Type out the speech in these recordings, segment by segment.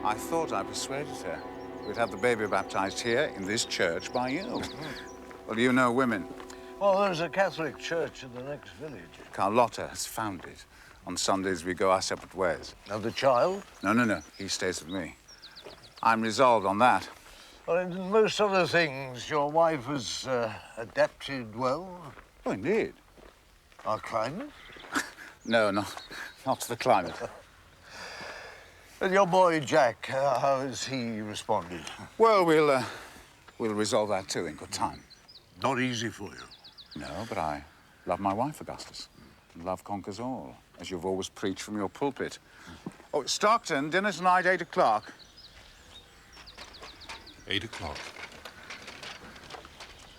I thought I persuaded her. We'd have the baby baptized here in this church by you. Well, you know women. Well, there's a Catholic church in the next village. Carlotta has found it. On Sundays, we go our separate ways. Now, the child? No. He stays with me. I'm resolved on that. Well, in most other things, your wife has adapted well. Oh, indeed. Our climate? No, not to the climate. And your boy, Jack, how has he responded? Well, we'll resolve that, too, in good time. Not easy for you. No, but I love my wife, Augustus. And love conquers all, as you've always preached from your pulpit. Oh, Stockton, dinner tonight, 8 o'clock. 8 o'clock.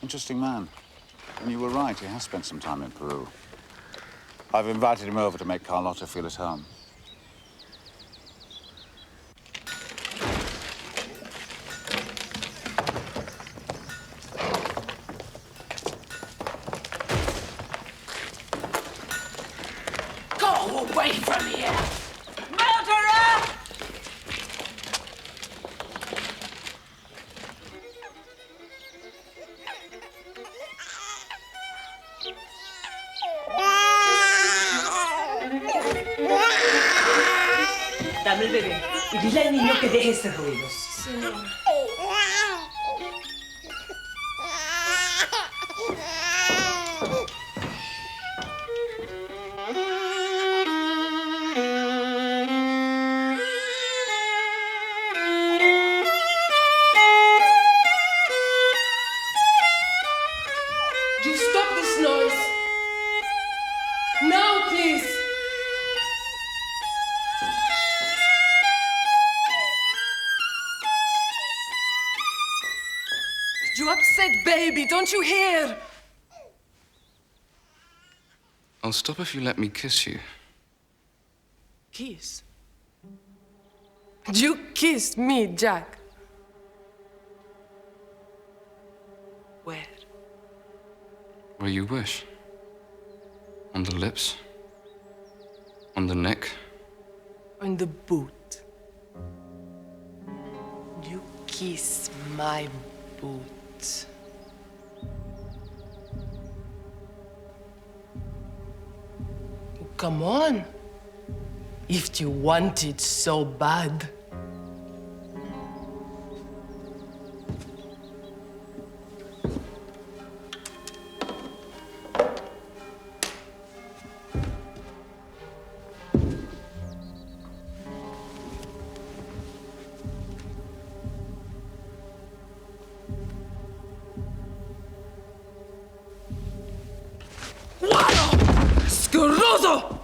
Interesting man. And you were right, he has spent some time in Peru. I've invited him over to make Carlotta feel at home. Go away from here! Murderer! Dame el bebé y dile al niño que deje ese ruido. Señor. you stop this noise? Now, please. You upset baby, don't you hear? I'll stop if you let me kiss you. Kiss? You kissed me, Jack. Where? Where you wish. On the lips. On the neck. On the boot. You kiss my boot. Come on. If you want it so bad. ¡Asqueroso!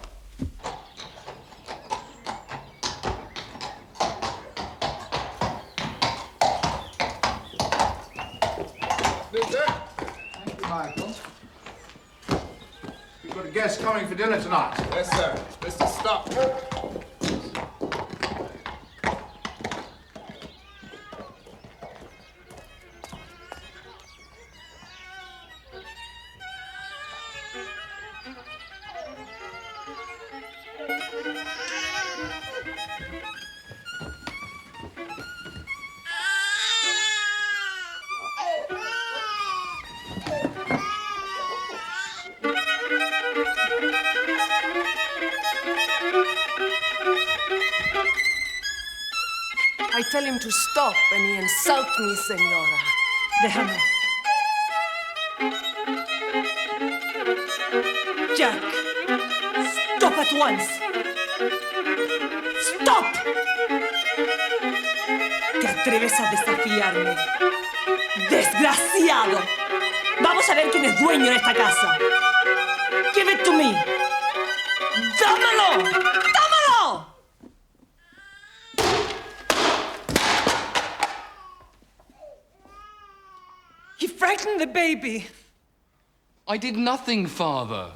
Thank you, Michael. You've got a guest coming for dinner tonight. Yes, sir. Mr. Stockton. I tell him to stop and he insults me, senora. Déjame. Jack, stop at once. Stop! ¿Te atreves a desafiarme? ¡Desgraciado! Vamos a ver quién es dueño de esta casa. Give it to me. ¡Dámelo! ¡Dámelo! He frightened the baby. I did nothing, Father.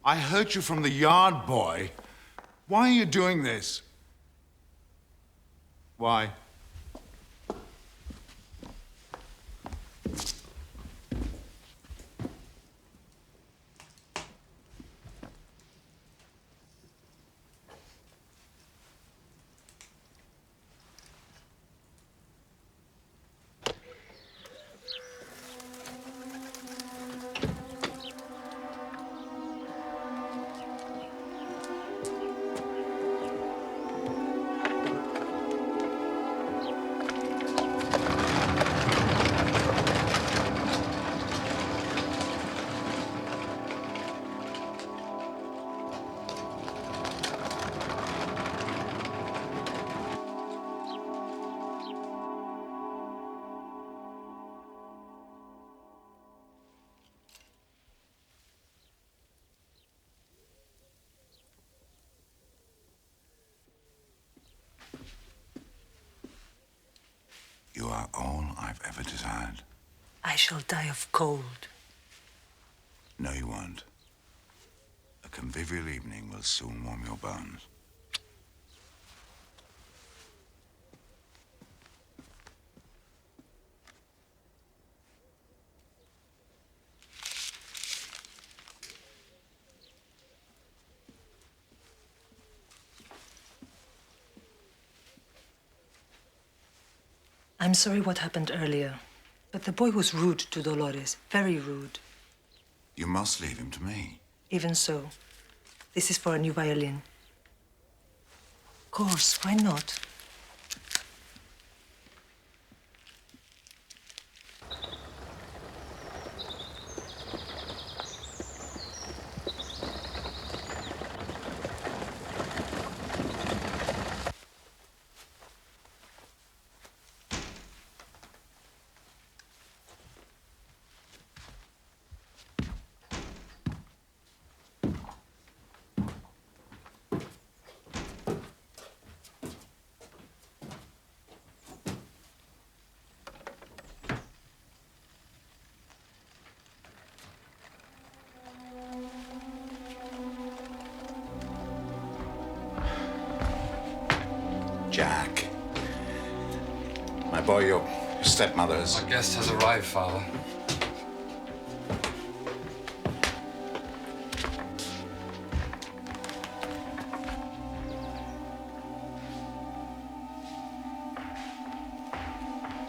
I heard you from the yard boy. Why are you doing this? Why? You are all I've ever desired. I shall die of cold. No, you won't. A convivial evening will soon warm your bones. I'm sorry what happened earlier, but the boy was rude to Dolores, very rude. You must leave him to me. Even so, this is for a new violin. Of course, why not? Jack. My boy, your stepmother's. My guest has arrived, Father.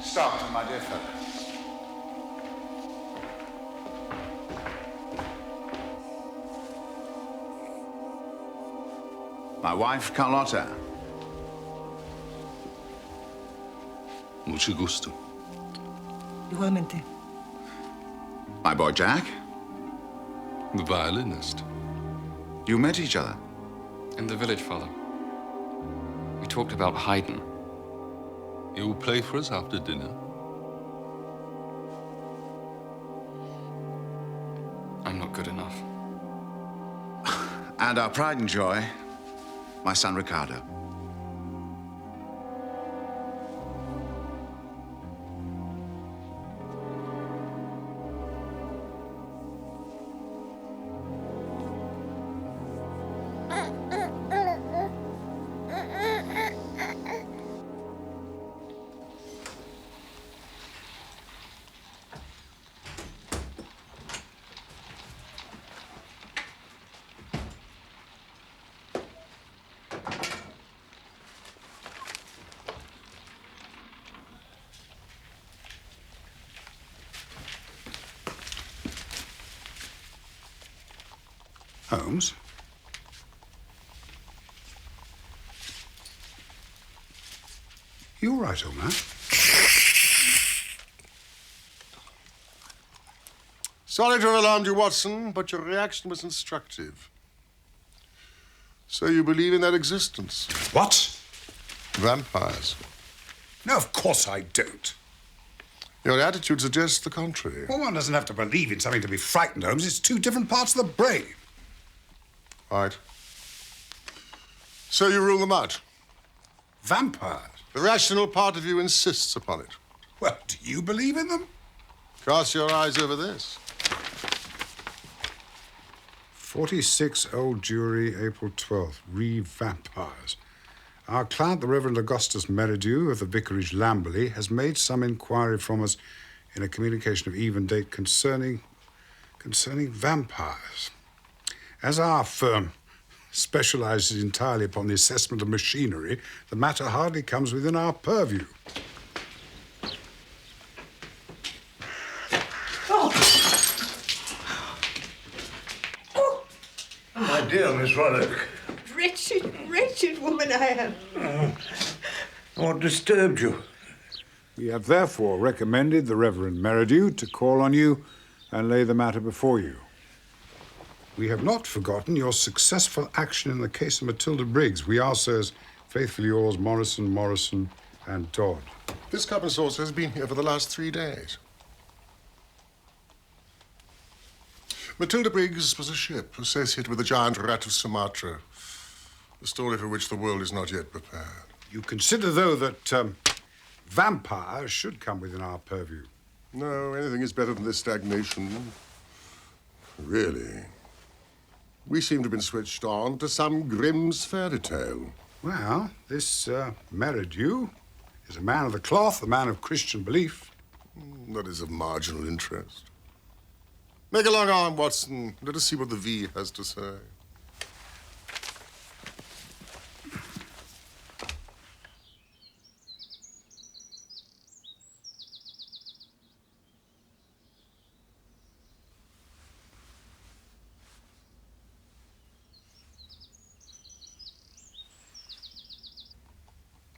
Stockton, my dear fellow. My wife, Carlotta. Mucho gusto. Igualmente. My boy, Jack. The violinist. You met each other. In the village, Father. We talked about Haydn. He will play for us after dinner. I'm not good enough. And our pride and joy, my son, Ricardo. Holmes? You all right, old man? Sorry to have alarmed you, Watson, but your reaction was instructive. So you believe in their existence? What? Vampires. No, of course I don't. Your attitude suggests the contrary. Well, one doesn't have to believe in something to be frightened, Holmes. It's two different parts of the brain. Right. So you rule them out? Vampires? The rational part of you insists upon it. Well, do you believe in them? Cast your eyes over this. 46 Old Jewry, April 12th. Vampires. Our client, the Reverend Augustus Merridew of the Vicarage, Lamberley, has made some inquiry from us in a communication of even date concerning vampires. As our firm specializes entirely upon the assessment of machinery, the matter hardly comes within our purview. My dear Miss Roddick. Wretched, wretched woman I am. What disturbed you? We have therefore recommended the Reverend Merridew to call on you and lay the matter before you. We have not forgotten your successful action in the case of Matilda Briggs. We are, sirs, faithfully yours, Morrison, and Dodd. This cup and saucer has been here for the last 3 days. Matilda Briggs was a ship associated with the giant rat of Sumatra, a story for which the world is not yet prepared. You consider, though, that vampires should come within our purview? No, anything is better than this stagnation. Really. We seem to have been switched on to some Grimm's fairy tale. Well, this Merridew is a man of the cloth, a man of Christian belief. That is of marginal interest. Make a long arm, Watson. Let us see what the V has to say.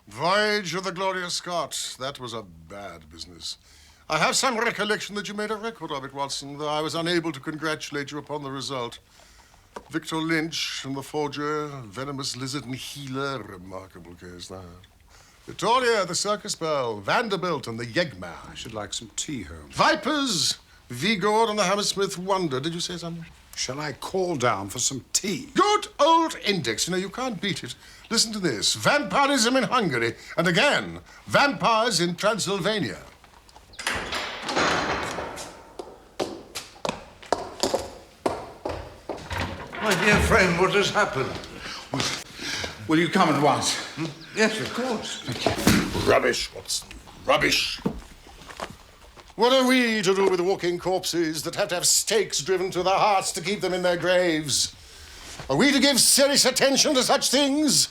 Voyage of the Glorious Scott. That was a bad business. I have some recollection that you made a record of it, Watson, though I was unable to congratulate you upon the result. Victor Lynch and the forger, venomous lizard and healer. Remarkable case, that. Victoria, the circus belle, Vanderbilt and the Yegman. I should like some tea, Holmes. Vipers, Vigor and the Hammersmith Wonder. Did you say something? Shall I call down for some tea? Good old index. You know, you can't beat it. Listen to this. Vampirism in Hungary. And again, vampires in Transylvania. My dear friend, what has happened? Will you come at once? Yes, of course. Rubbish, Watson. Rubbish. What are we to do with walking corpses that have to have stakes driven to their hearts to keep them in their graves? Are we to give serious attention to such things?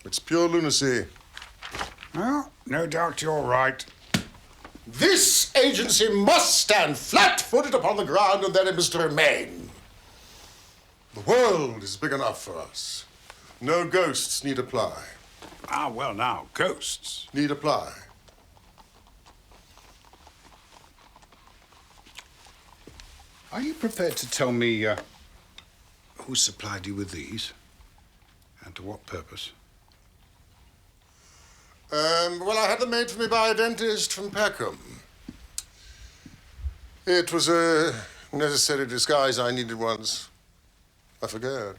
It's pure lunacy. Well, no doubt you're right. This agency must stand flat-footed upon the ground, and there it must remain. The world is big enough for us. No ghosts need apply. Ah, well, now, ghosts. Need apply. Are you prepared to tell me who supplied you with these? And to what purpose? Well, I had them made for me by a dentist from Peckham. It was a necessary disguise I needed once. I forget.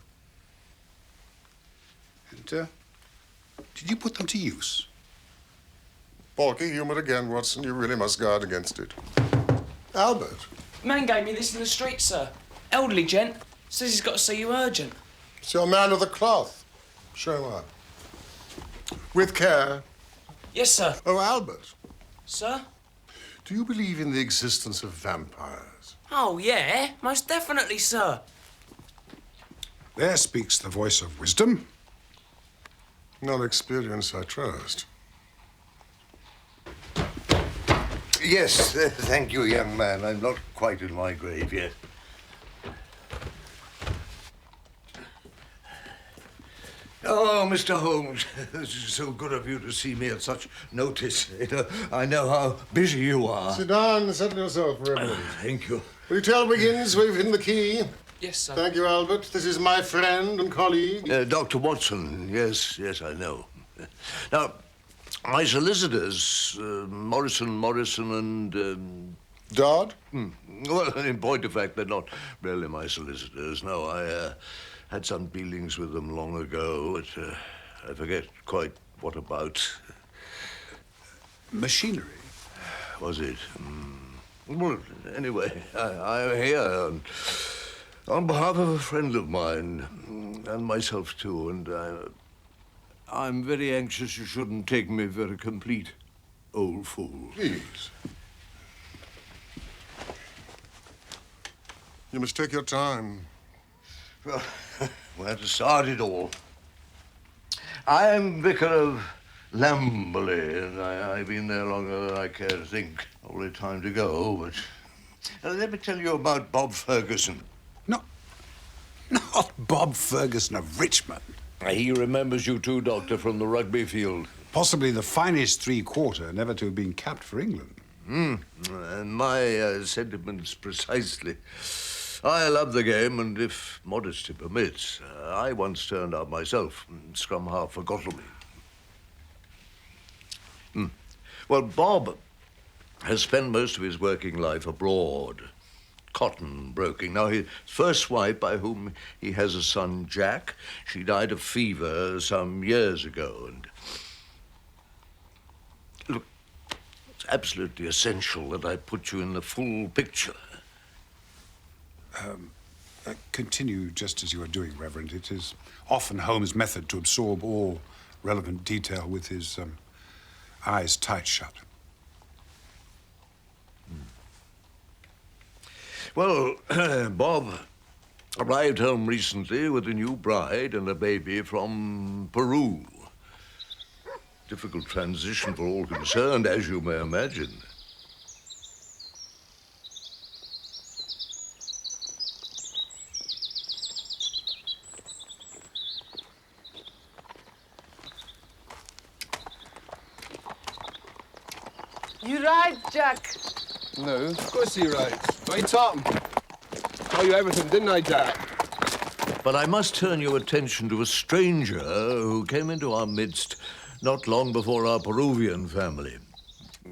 And, did you put them to use? Balky humor again, Watson. You really must guard against it. Albert. Man gave me this in the street, sir. Elderly gent. Says he's got to see you urgent. It's your man of the cloth. Show him up. With care. Yes, sir. Oh, Albert. Sir? Do you believe in the existence of vampires? Oh, yeah. Most definitely, sir. There speaks the voice of wisdom. Not experience, I trust. Yes, thank you, young man. I'm not quite in my grave yet. Oh, Mr. Holmes, this is so good of you to see me at such notice. I know how busy you are. Sit down and settle yourself for a minute. Thank you. Will you tell Wiggins we've hidden the key? Yes, sir. Thank you, Albert. This is my friend and colleague. Dr. Watson. Yes, I know. Now, my solicitors, Morrison and... Dodd? Well, in point of fact, they're not really my solicitors. No, I had some dealings with them long ago, but I forget quite what about. Machinery? Was it? Well, anyway, I'm here on behalf of a friend of mine, and myself too, and I'm very anxious you shouldn't take me for a complete old fool. Please. You must take your time. Well, where to start it all? I'm Vicar of Lamberley, and I've been there longer than I care to think. Only time to go, but... let me tell you about Bob Ferguson. Not Bob Ferguson of Richmond. He remembers you too, Doctor, from the rugby field. Possibly the finest three-quarter never to have been capped for England. And my sentiments precisely. I love the game, and if modesty permits, I once turned out myself, scrum half for Godalming. Well, Bob has spent most of his working life abroad, cotton broking. Now, his first wife, by whom he has a son, Jack, she died of fever some years ago, and... Look, it's absolutely essential that I put you in the full picture. Continue just as you are doing, Reverend. It is often Holmes' method to absorb all relevant detail with his eyes tight shut. Well, Bob arrived home recently with a new bride and a baby from Peru. Difficult transition for all concerned, as you may imagine. You right, Jack? No, of course you're right. Why Tom? Tell you everything, didn't I, Jack? But I must turn your attention to a stranger who came into our midst not long before our Peruvian family.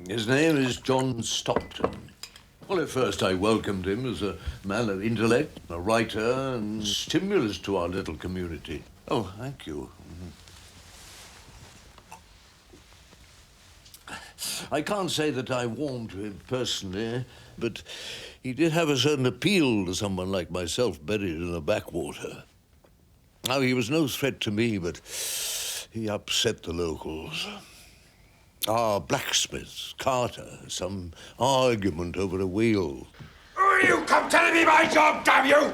His name is John Stockton. Well, at first I welcomed him as a man of intellect, a writer, and stimulus to our little community. Oh, thank you. I can't say that I warmed to him personally, but he did have a certain appeal to someone like myself buried in a backwater. Now, he was no threat to me, but he upset the locals. Our blacksmith, Carter, some argument over a wheel. You come telling me my job, damn you!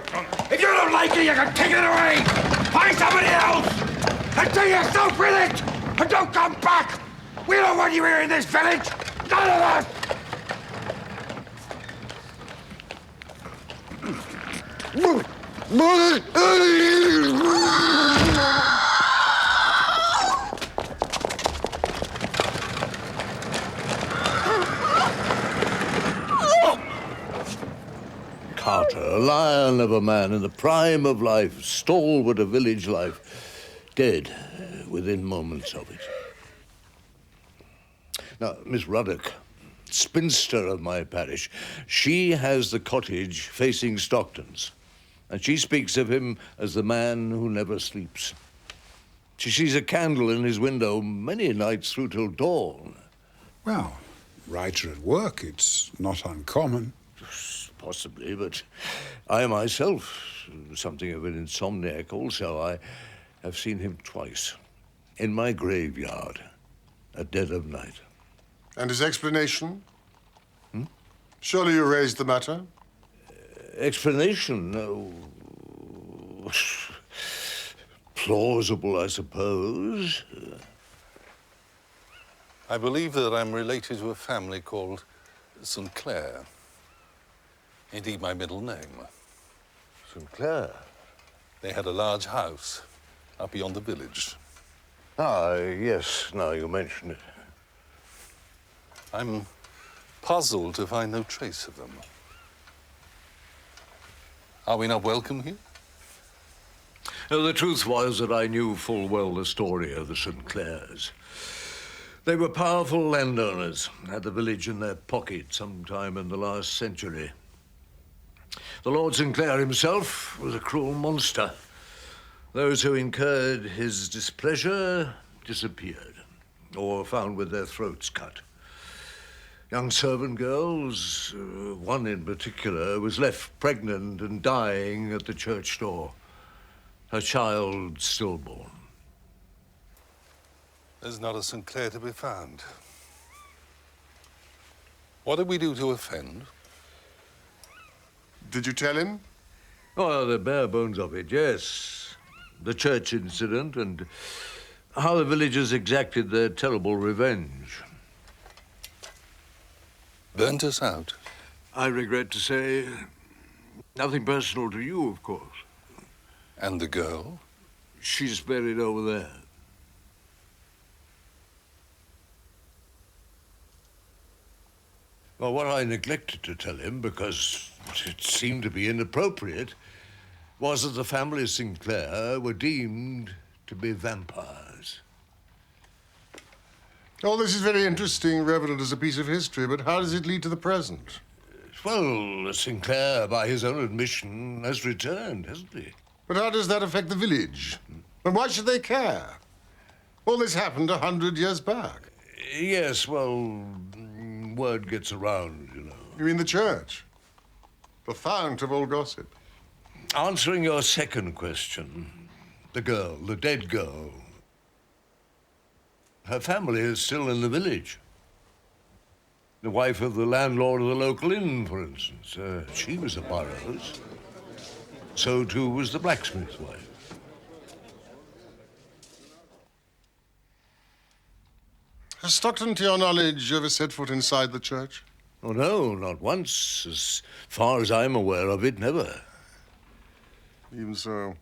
If you don't like it, you can take it away! Find somebody else! And do yourself with it! And don't come back! We don't want you here in this village! None of us! Carter, a lion of a man in the prime of life, stalwart of village life, dead within moments of it. Now, Miss Ruddock, spinster of my parish, she has the cottage facing Stockton's, and she speaks of him as the man who never sleeps. She sees a candle in his window many nights through till dawn. Well, writer at work, it's not uncommon. Possibly, but I myself, something of an insomniac also, I have seen him twice, in my graveyard, at dead of night. And his explanation? Surely you raised the matter? Explanation? No. Plausible, I suppose. I believe that I'm related to a family called St. Clair. Indeed, my middle name. St. Clair? They had a large house up beyond the village. Ah, yes, now you mention it. I'm puzzled to find no trace of them. Are we not welcome here? No, the truth was that I knew full well the story of the St. Clairs. They were powerful landowners, had the village in their pocket sometime in the last century. The Lord St. Clair himself was a cruel monster. Those who incurred his displeasure disappeared, or found with their throats cut. Young servant girls, one in particular, was left pregnant and dying at the church door, her child stillborn. There's not a St. Clair to be found. What did we do to offend? Did you tell him? Oh, the bare bones of it, yes. The church incident and how the villagers exacted their terrible revenge. Burnt us out? I regret to say, nothing personal to you, of course. And the girl? She's buried over there. Well, what I neglected to tell him, because it seemed to be inappropriate, was that the family of St. Clair were deemed to be vampires. Oh, this is very interesting, relevant as a piece of history, but how does it lead to the present? Well, St. Clair, by his own admission, has returned, hasn't he? But how does that affect the village? And why should they care? All this happened 100 years back. Yes, well, word gets around, you know. You mean the church? The fount of all gossip. Answering your second question, the girl, the dead girl. Her family is still in the village. The wife of the landlord of the local inn, for instance. She was a Burrows. So, too, was the blacksmith's wife. Has Stockton, to your knowledge, ever set foot inside the church? Oh, no, not once. As far as I'm aware of it, never. Even so.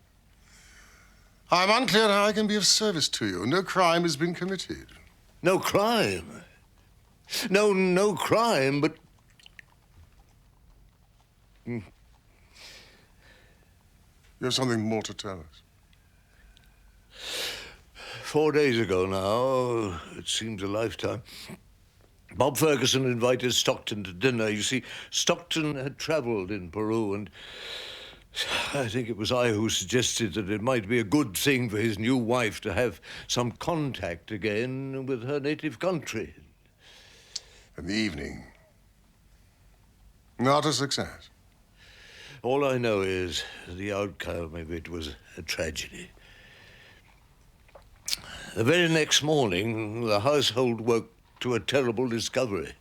I'm unclear how I can be of service to you. No crime has been committed. No crime? No crime, but... You have something more to tell us. 4 days ago now, it seems a lifetime, Bob Ferguson invited Stockton to dinner. You see, Stockton had traveled in Peru, and I think it was I who suggested that it might be a good thing for his new wife to have some contact again with her native country. In the evening. Not a success. All I know is the outcome of it was a tragedy. The very next morning, the household woke to a terrible discovery.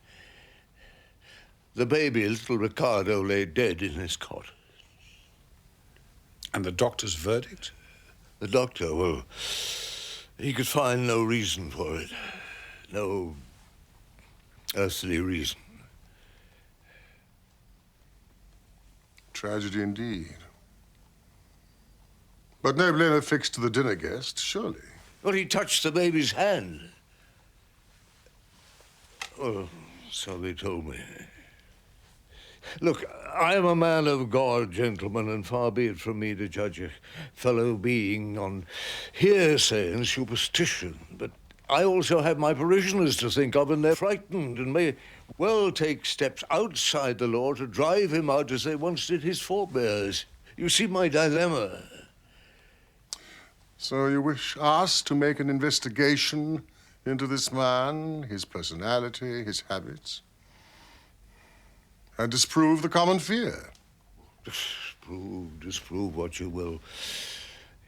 The baby, little Ricardo, lay dead in his cot. And the doctor's verdict? The doctor, well, he could find no reason for it. No earthly reason. Tragedy indeed. But no blame affixed to the dinner guest, surely. Well, he touched the baby's hand. Well, so they told me. Look, I am a man of God, gentlemen, and far be it from me to judge a fellow being on hearsay and superstition. But I also have my parishioners to think of, and they're frightened and may well take steps outside the law to drive him out as they once did his forebears. You see my dilemma. So you wish us to make an investigation into this man, his personality, his habits, and disprove the common fear? Disprove what you will.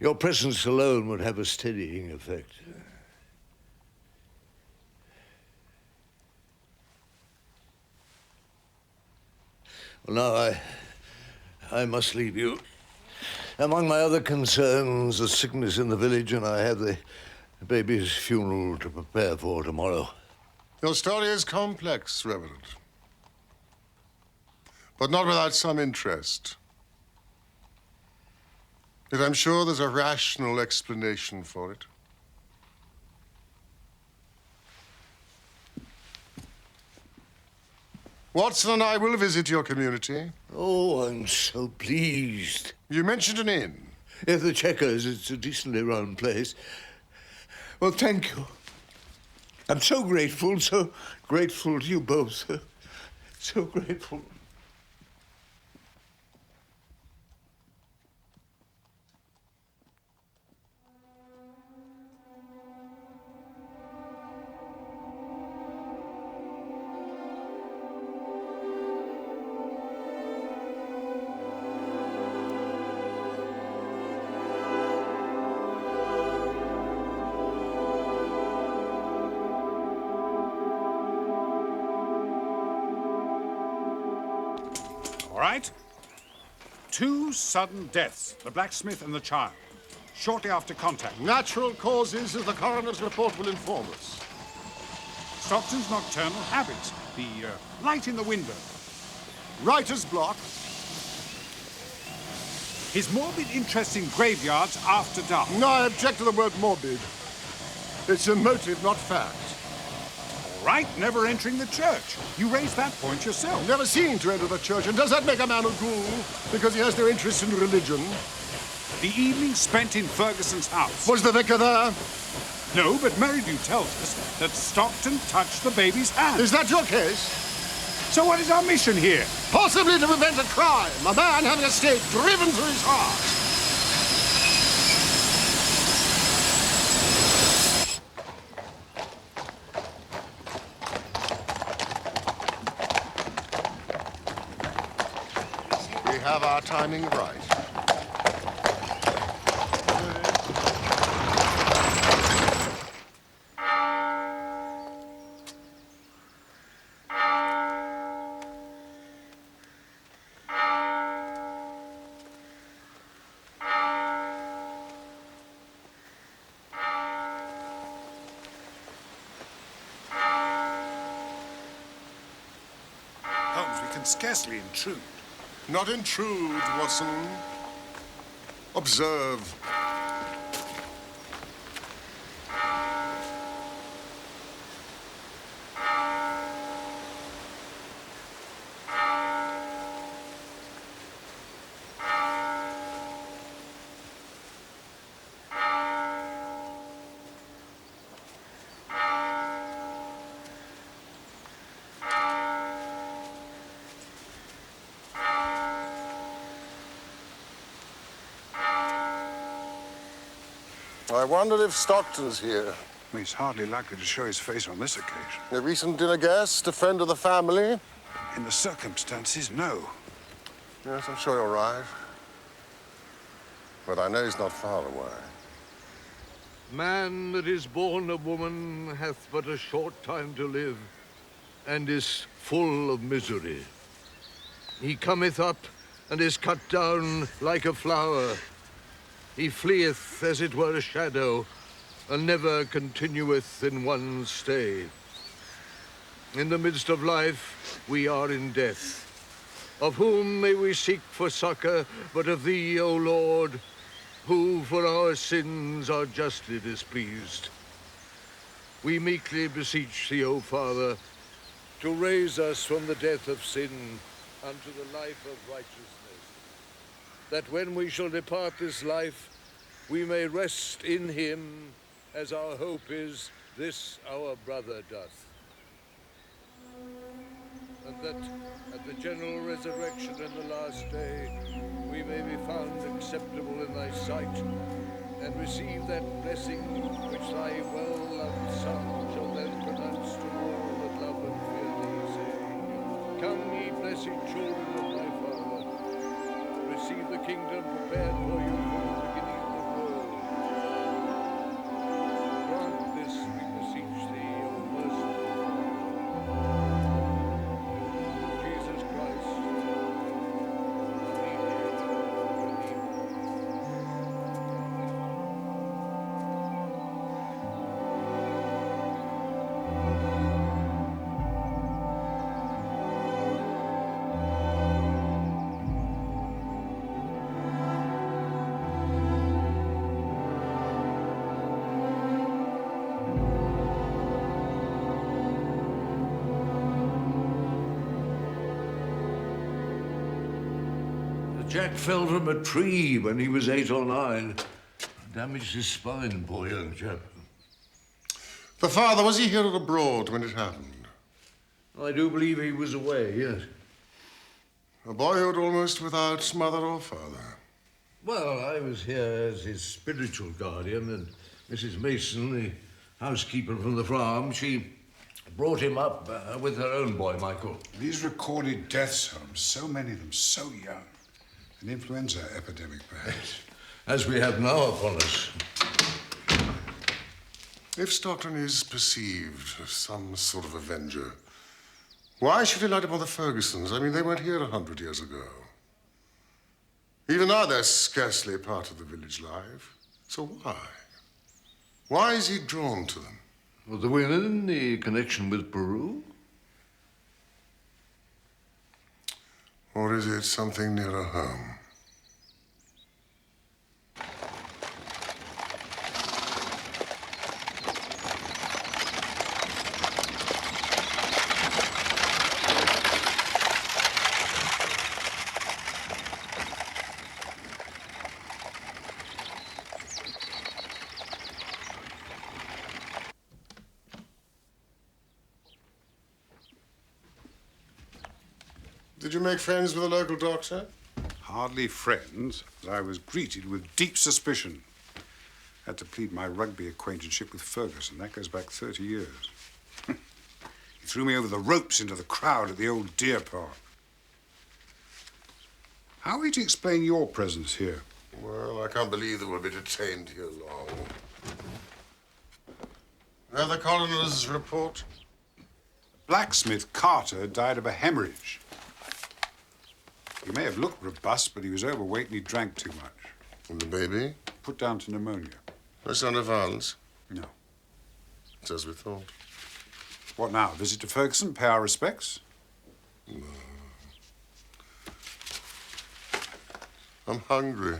Your presence alone would have a steadying effect. Well, now I must leave you. Among my other concerns, the sickness in the village, and I have the baby's funeral to prepare for tomorrow. Your story is complex, Reverend, but not without some interest. Yet I'm sure there's a rational explanation for it. Watson and I will visit your community. Oh, I'm so pleased. You mentioned an inn. Yes, the Checkers. It's a decently run place. Well, thank you. I'm so grateful to you both. So grateful. All right. 2 sudden deaths, the blacksmith and the child, shortly after contact. Natural causes, as the coroner's report will inform us. Stockton's nocturnal habits, the light in the window. Writer's block. His morbid interest in graveyards after dark. No, I object to the word morbid. It's a motive, not fact. All right, never entering the church. You raised that point yourself. Never seen to enter the church, and does that make a man a ghoul because he has no interest in religion? The evening spent in Ferguson's house. Was the vicar there? No, but Merridew tells us that Stockton touched the baby's hand. Is that your case? So what is our mission here? Possibly to prevent a crime. A man having a stake driven through his heart. We have our timing right. Holmes, we can scarcely intrude. Not intrude, Watson. Observe. I wondered if Stockton's here. He's hardly likely to show his face on this occasion. A recent dinner guest, a friend of the family? In the circumstances, no. Yes, I'm sure you're right. But I know he's not far away. Man that is born of woman hath but a short time to live, and is full of misery. He cometh up, and is cut down like a flower. He fleeth as it were a shadow, and never continueth in one stay. In the midst of life, we are in death. Of whom may we seek for succor, but of thee, O Lord, who for our sins are justly displeased. We meekly beseech thee, O Father, to raise us from the death of sin unto the life of righteousness, that when we shall depart this life, we may rest in him, as our hope is this our brother doth. And that at the general resurrection in the last day, we may be found acceptable in thy sight, and receive that blessing which thy well-loved Son shall then pronounce to all that love and fear thee, saying, Come, ye blessed children of my Father, receive the kingdom prepared for you from the beginning of the world. Grant this, we beseech thee, O merciful Father. Jesus Christ, Jack fell from a tree when he was 8 or 9. Damaged his spine, poor young chap. The father, was he here or abroad when it happened? I do believe he was away, yes. A boyhood almost without mother or father. Well, I was here as his spiritual guardian, and Mrs. Mason, the housekeeper from the farm, she brought him up with her own boy, Michael. These recorded deaths, Holmes, so many of them so young. An influenza epidemic, perhaps. As we have now upon us. If Stockton is perceived as some sort of avenger, why should he light upon the Fergusons? I mean, they weren't here 100 years ago. Even now, they're scarcely part of the village life. So why? Why is he drawn to them? Well, the women, the connection with Peru? Or is it something nearer home? Did you make friends with the local doctor? Hardly friends, as I was greeted with deep suspicion. Had to plead my rugby acquaintanceship with Ferguson. That goes back 30 years. He threw me over the ropes into the crowd at the old deer park. How are we to explain your presence here? Well, I can't believe that we'll be detained here long. You have the coroner's report? Blacksmith Carter died of a hemorrhage. He may have looked robust, but he was overweight and he drank too much. And the baby? Put down to pneumonia. No sign of violence? No. It's as we thought. What now? Visit to Ferguson, pay our respects? No. I'm hungry.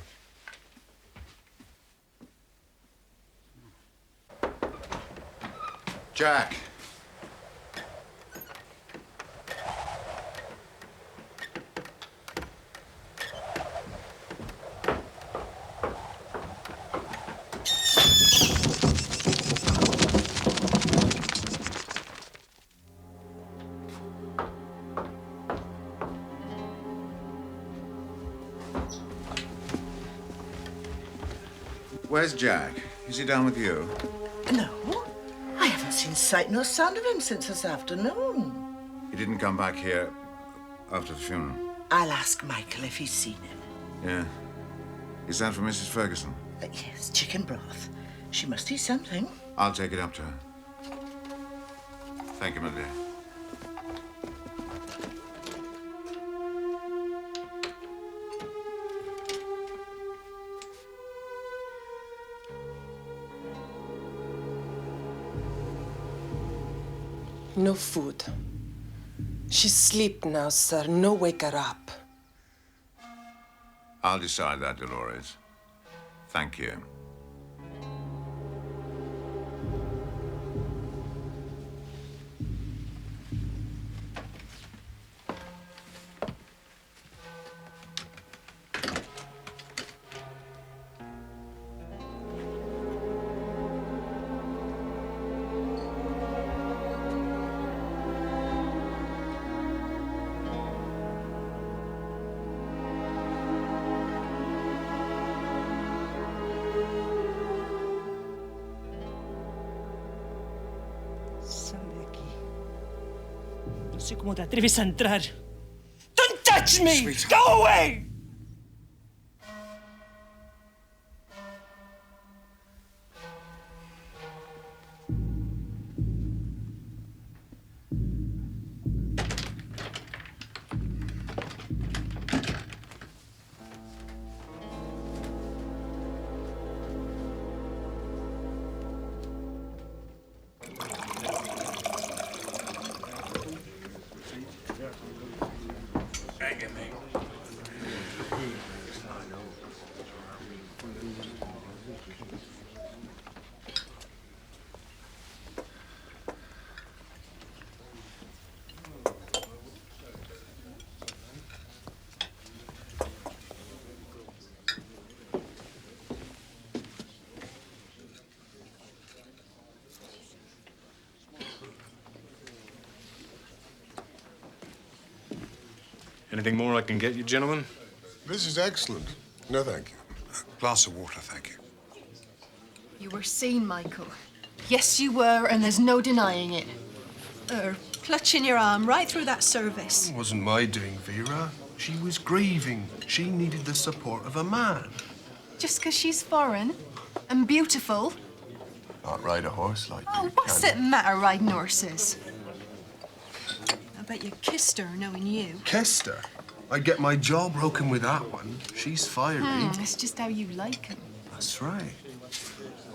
Jack. Where's Jack? Is he down with you? No. I haven't seen sight nor sound of him since this afternoon. He didn't come back here after the funeral? I'll ask Michael if he's seen him. Yeah. Is that for Mrs. Ferguson? Yes, chicken broth. She must eat something. I'll take it up to her. Thank you, my dear. No food. She's asleep now, sir. No wake her up. I'll decide that, Dolores. Thank you. No sé cómo te atreves a entrar. Don't touch me! Sweetheart. Go away! Anything more I can get you, gentlemen? This is excellent. No, thank you. A glass of water, thank you. You were seen, Michael. Yes, you were, and there's no denying it. Clutching your arm right through that service. It wasn't my doing, Vera. She was grieving. She needed the support of a man. Just because she's foreign and beautiful. Not ride a horse like Oh, you, what's can it matter riding horses? I bet you kissed her knowing you. Kissed her? I'd get my jaw broken with that one. She's fiery. It's just how you like him. That's right.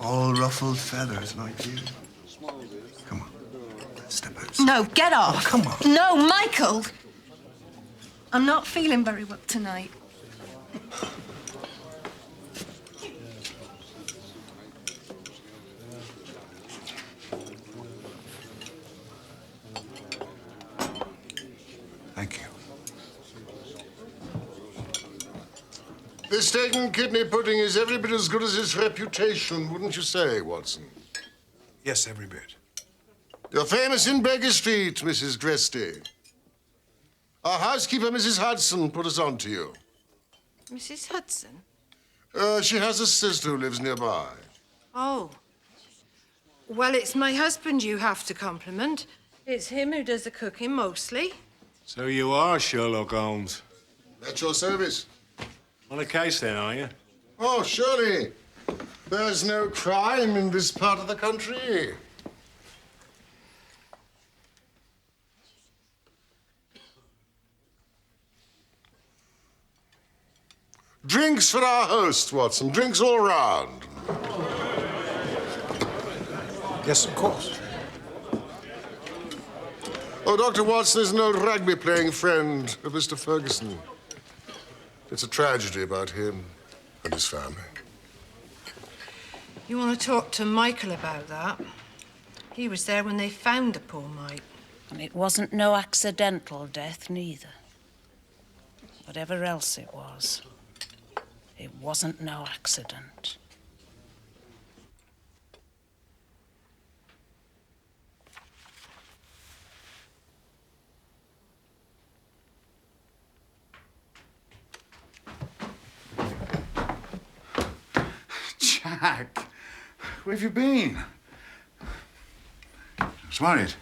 All ruffled feathers like you. Come on, step out. No, get off. Oh, come on. No, Michael. I'm not feeling very well tonight. Thank you. This steak and kidney pudding is every bit as good as its reputation, wouldn't you say, Watson? Yes, every bit. You're famous in Baker Street, Mrs. Gresty. Our housekeeper, Mrs. Hudson, put us on to you. Mrs. Hudson? She has a sister who lives nearby. Oh. Well, it's my husband you have to compliment. It's him who does the cooking mostly. So you are Sherlock Holmes. At your service. On a case then, are you? Oh, surely. There's no crime in this part of the country. Drinks for our host, Watson. Drinks all round. Yes, of course. Oh, Dr. Watson is an old rugby-playing friend of Mr. Ferguson. It's a tragedy about him and his family. You want to talk to Michael about that? He was there when they found the poor mite. And it wasn't no accidental death, neither. Whatever else it was, it wasn't no accident. Jack, where have you been? I was worried.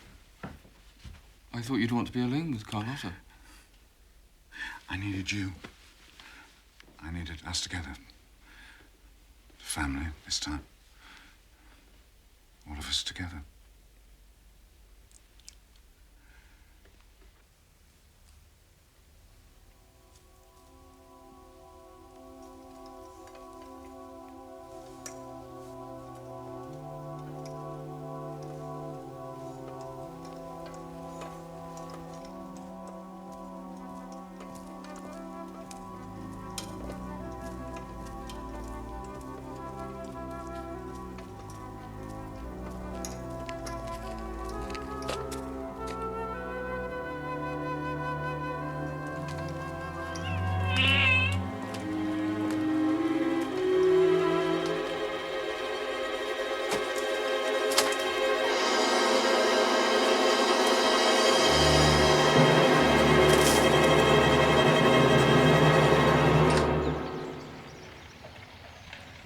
I thought you'd want to be alone with Carlotta. I needed you. I needed us together. Family, this time. All of us together.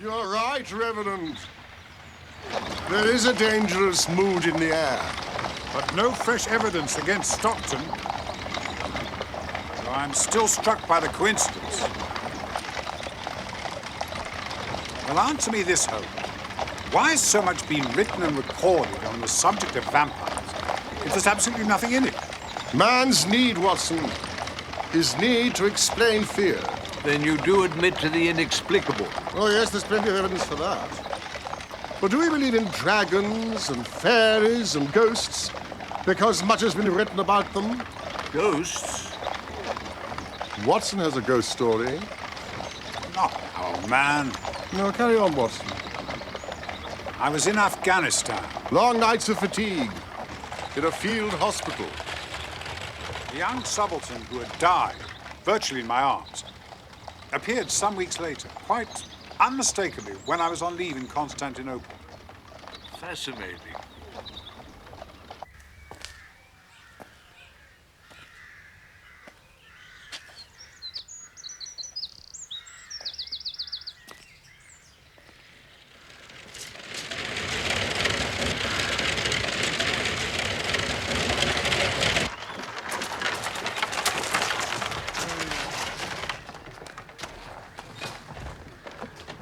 You're right, Reverend. There is a dangerous mood in the air. But no fresh evidence against Stockton. So I'm still struck by the coincidence. Well, answer me this, Holmes. Why has so much been written and recorded on the subject of vampires if there's absolutely nothing in it? Man's need, Watson. His need to explain fear. Then you do admit to the inexplicable. Oh, yes, there's plenty of evidence for that. But do we believe in dragons and fairies and ghosts because much has been written about them? Ghosts? Watson has a ghost story. No, old man. No, carry on, Watson. I was in Afghanistan. Long nights of fatigue in a field hospital. The young subaltern who had died, virtually in my arms, appeared some weeks later, quite unmistakably, when I was on leave in Constantinople. Fascinating.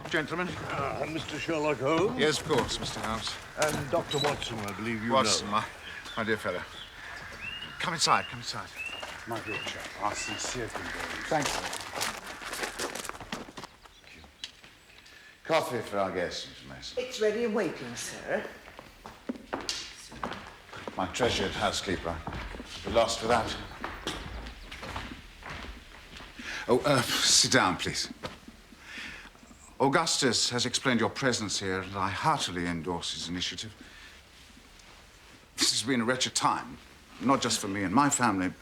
Gentlemen. Mr. Sherlock Holmes? Yes, of course, Mr. Holmes. And Dr. Watson, I believe you Watson, know. my dear fellow. Come inside, come inside. My dear chap, our sincere condolences. Thank you. Coffee for our guests, Mr. Mason. It's ready and waiting, sir. My treasured housekeeper. Be lost without. Oh, sit down, please. Augustus has explained your presence here, and I heartily endorse his initiative. This has been a wretched time, not just for me and my family, but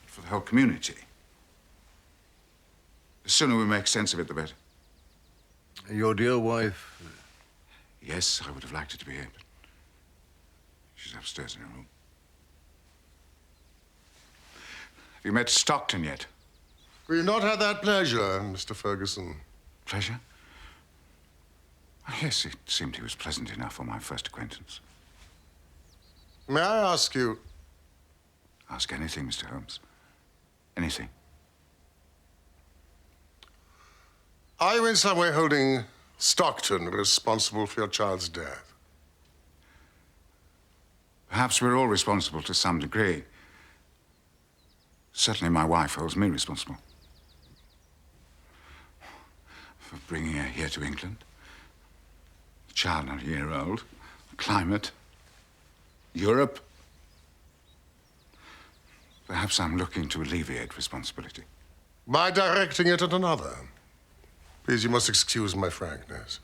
for the whole community. The sooner we make sense of it, the better. Your dear wife? Yes, I would have liked her to be here, but she's upstairs in her room. Have you met Stockton yet? We've not had that pleasure, Mr. Ferguson. Pleasure? Well, yes, it seemed he was pleasant enough on my first acquaintance. May I ask you? Ask anything, Mr. Holmes. Anything. Are you in some way holding Stockton responsible for your child's death? Perhaps we're all responsible to some degree. Certainly my wife holds me responsible. For bringing her here to England. A child not a year old. Climate. Europe. Perhaps I'm looking to alleviate responsibility. By directing it at another. Please, you must excuse my frankness.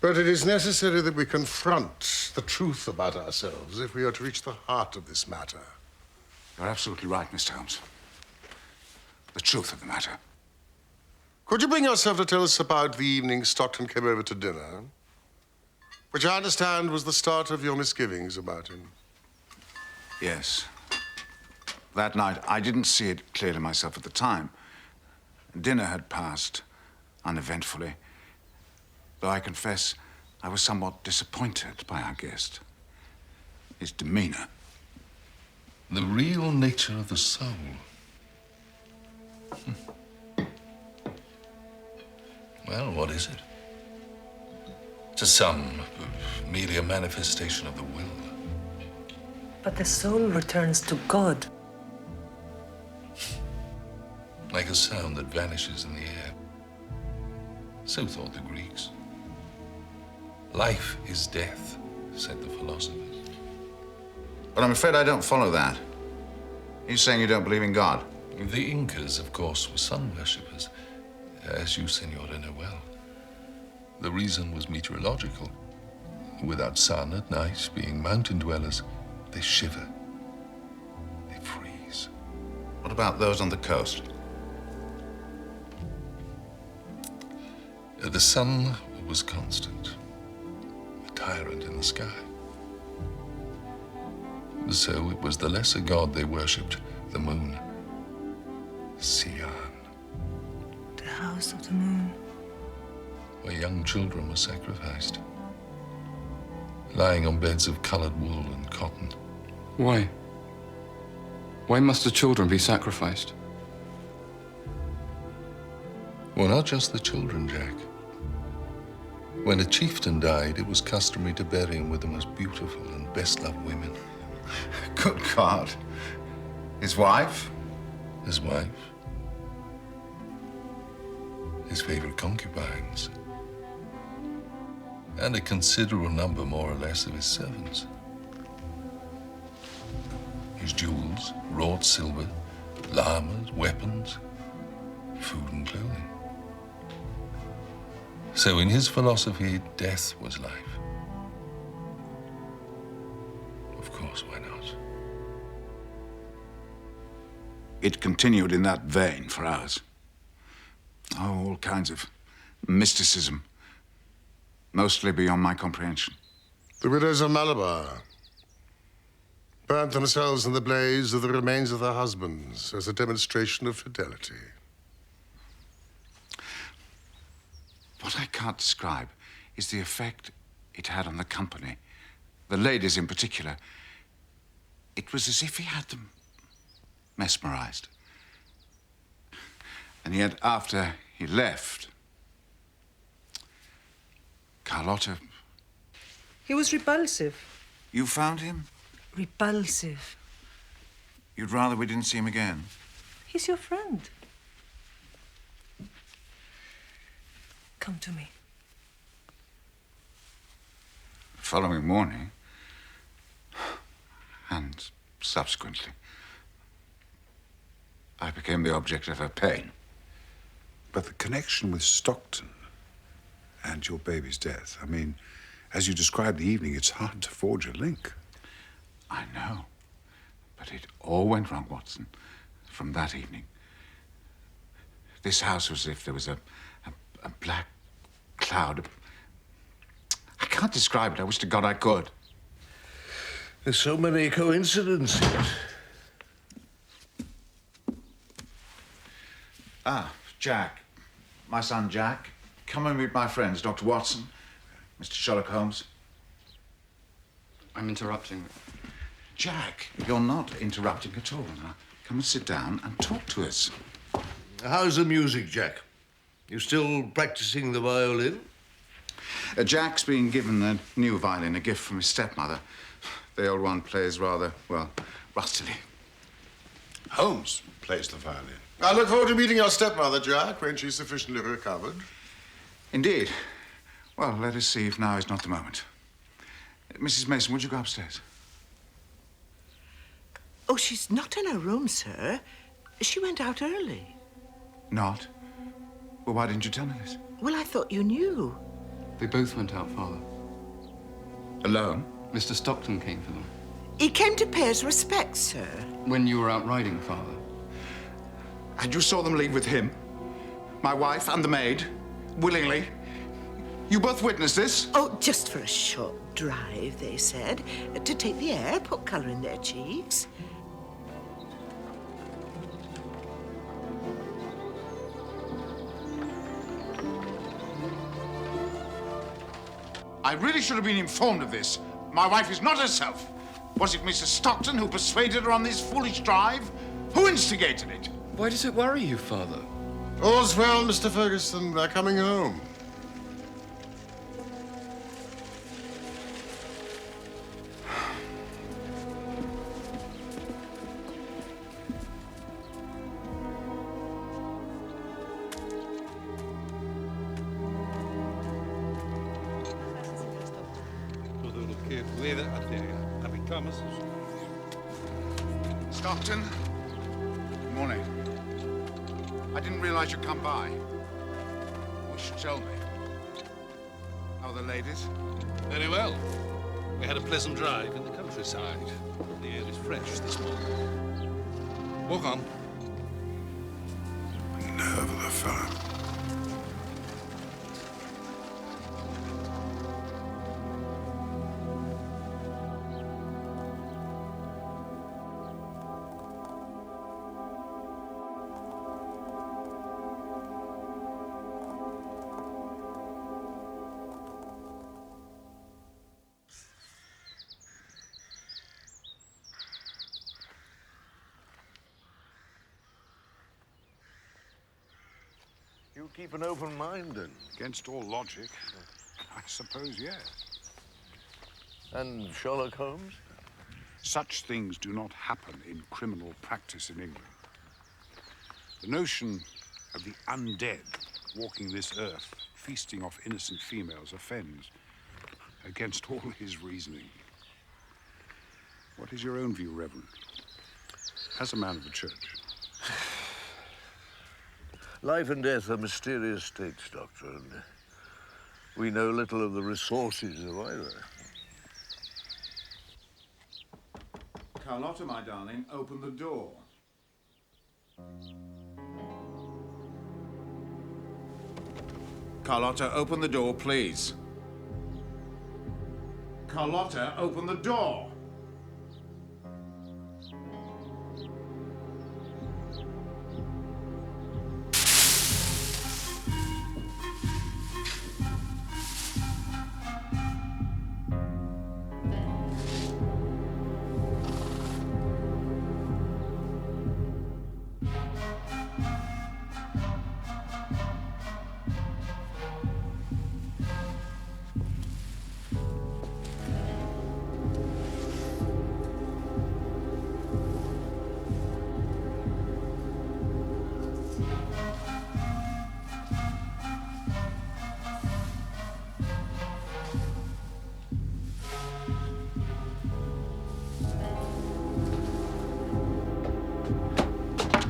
But it is necessary that we confront the truth about ourselves if we are to reach the heart of this matter. You're absolutely right, Mr. Holmes. The truth of the matter. Could you bring yourself to tell us about the evening Stockton came over to dinner? Which I understand was the start of your misgivings about him. Yes. That night, I didn't see it clearly myself at the time. Dinner had passed uneventfully, though I confess I was somewhat disappointed by our guest. His demeanor. The real nature of the soul. Well, what is it? To some, merely a manifestation of the will. But the soul returns to God. Like a sound that vanishes in the air. So thought the Greeks. Life is death, said the philosophers. But I'm afraid I don't follow that. You're saying you don't believe in God? The Incas, of course, were sun worshippers, as you, Senora, know well. The reason was meteorological. Without sun at night, being mountain dwellers, they shiver. They freeze. What about those on the coast? The sun was constant, a tyrant in the sky. So it was the lesser god they worshipped, the moon, Sion, The house of the moon. where young children were sacrificed, lying on beds of colored wool and cotton. Why? Why must the children be sacrificed? Well, not just the children, Jack. When a chieftain died, it was customary to bury him with the most beautiful and best-loved women. Good God. His wife? His wife. His favorite concubines. And a considerable number, more or less, of his servants. His jewels, wrought silver, llamas, weapons, food and clothing. So in his philosophy, death was life. Of course, why not? It continued in that vein for hours. Oh, all kinds of mysticism, mostly beyond my comprehension. The widows of Malabar burnt themselves in the blaze of the remains of their husbands as a demonstration of fidelity. What I can't describe is the effect it had on the company, the ladies in particular. It was as if he had them mesmerized. And yet, after he left, Carlotta... He was repulsive. You found him? Repulsive. You'd rather we didn't see him again? He's your friend. Come to me. The following morning, and subsequently, I became the object of her pain. But the connection with Stockton and your baby's death, I mean, as you described the evening, it's hard to forge a link. I know. But it all went wrong, Watson, from that evening. This house was as if there was a black cloud. I can't describe it. I wish to God I could. There's so many coincidences. Ah, Jack. My son, Jack. Come and meet my friends, Dr. Watson, Mr. Sherlock Holmes. I'm interrupting. Jack, you're not interrupting at all. Now, come and sit down and talk to us. How's the music, Jack? You still practicing the violin? Jack's been given a new violin, a gift from his stepmother. The old one plays rather, well, rustily. Holmes plays the violin. I look forward to meeting your stepmother, Jack, when she's sufficiently recovered. Indeed. Well, let us see if now is not the moment. Mrs. Mason, would you go upstairs? Oh, she's not in her room, sir. She went out early. Not? Well, why didn't you tell me this? Well, I thought you knew. They both went out, Father. Alone? Mr. Stockton came for them. He came to pay his respects, sir. When you were out riding, Father. And you saw them leave with him? My wife and the maid? Willingly? You both witnessed this? Oh, just for a short drive, they said. To take the air, put colour in their cheeks. I really should have been informed of this. My wife is not herself. Was it Mrs. Stockton who persuaded her on this foolish drive? Who instigated it? Why does it worry you, Father? All's well, Mr. Ferguson. They're coming home. Stockton. Good morning. I didn't realize you'd come by. You should tell me. How are the ladies? Very well. We had a pleasant drive in the countryside. The air is fresh this morning. Walk on. Nerve of the fellow. You keep an open mind, then? Against all logic, I suppose, yes. And Sherlock Holmes? Such things do not happen in criminal practice in England. The notion of the undead walking this earth, feasting off innocent females, offends against all his reasoning. What is your own view, Reverend? As a man of the church. Life and death are mysterious states, Doctor, and we know little of the resources of either. Carlotta, my darling, open the door. Carlotta, open the door, please. Carlotta, open the door.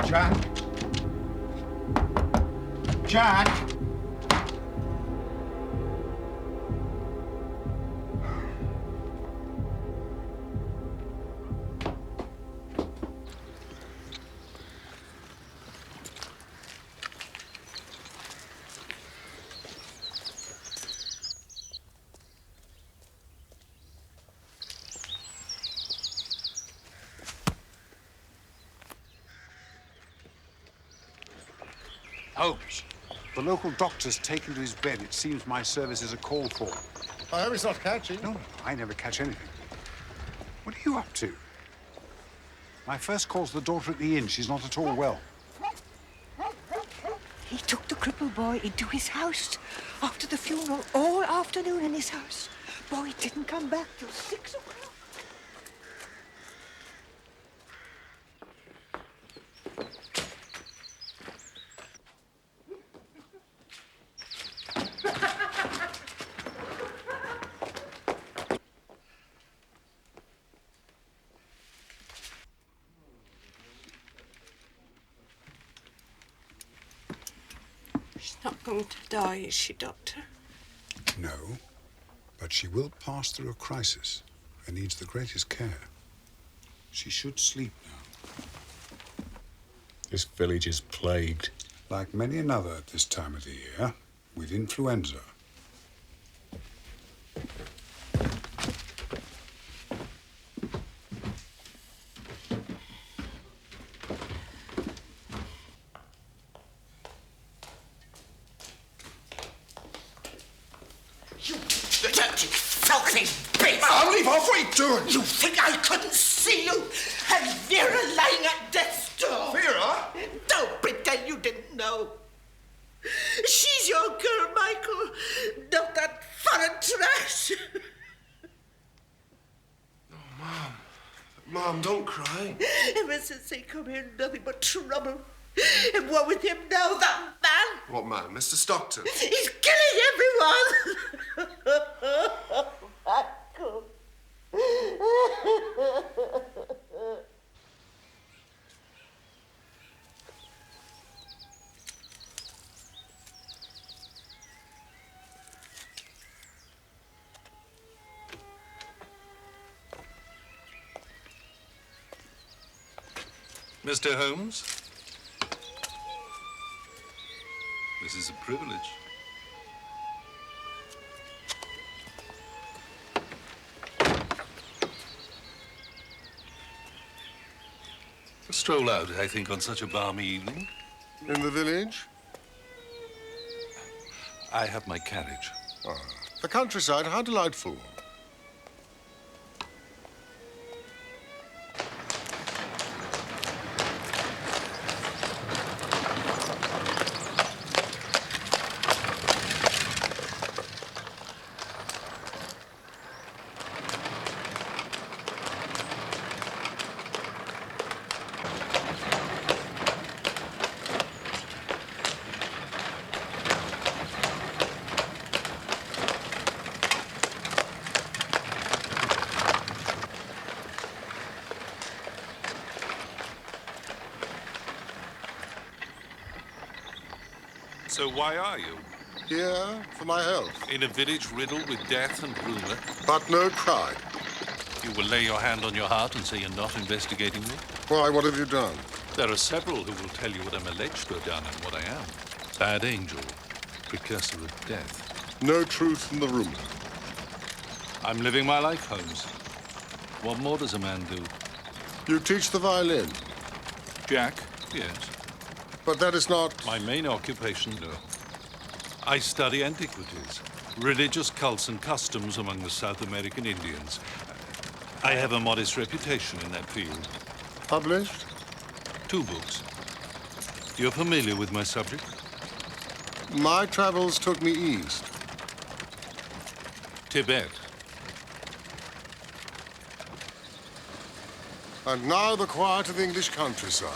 Jack? Jack? Holmes, the local doctor's taken to his bed. It seems my services are called for. I hope he's not catching. No, I never catch anything. What are you up to? My first call's the daughter at the inn. She's not at all well. He took the crippled boy into his house after the funeral, all afternoon in his house. Boy didn't come back till 6 o'clock. She's not going to die, is she, Doctor? No, but she will pass through a crisis and needs the greatest care. She should sleep now. This village is plagued. Like many another at this time of the year, with influenza. Dirty, filthy beast! I'll leave off. What are you doing? You think I couldn't see you? And Vera lying at death's door. Vera? Don't pretend you didn't know. She's your girl, Michael. Not that foreign trash. Oh, Mom. Mom, don't cry. Ever since they come here, nothing but trouble. And what with him now, that man? What man? Mr. Stockton? He's killing everyone. Michael. Mr. Holmes? This is a privilege. A stroll out, I think, on such a balmy evening. In the village? I have my carriage. Ah, the countryside, how delightful. So why are you? Here for my health. In a village riddled with death and rumor? But no crime. You will lay your hand on your heart and say you're not investigating me? Why, what have you done? There are several who will tell you what I'm alleged to have done and what I am. Bad angel, precursor of death. No truth in the rumor. I'm living my life, Holmes. What more does a man do? You teach the violin? Jack, yes. But that is not... My main occupation, no. I study antiquities, religious cults and customs among the South American Indians. I have a modest reputation in that field. Published? 2 books. You're familiar with my subject? My travels took me east. Tibet. And now the quiet of the English countryside.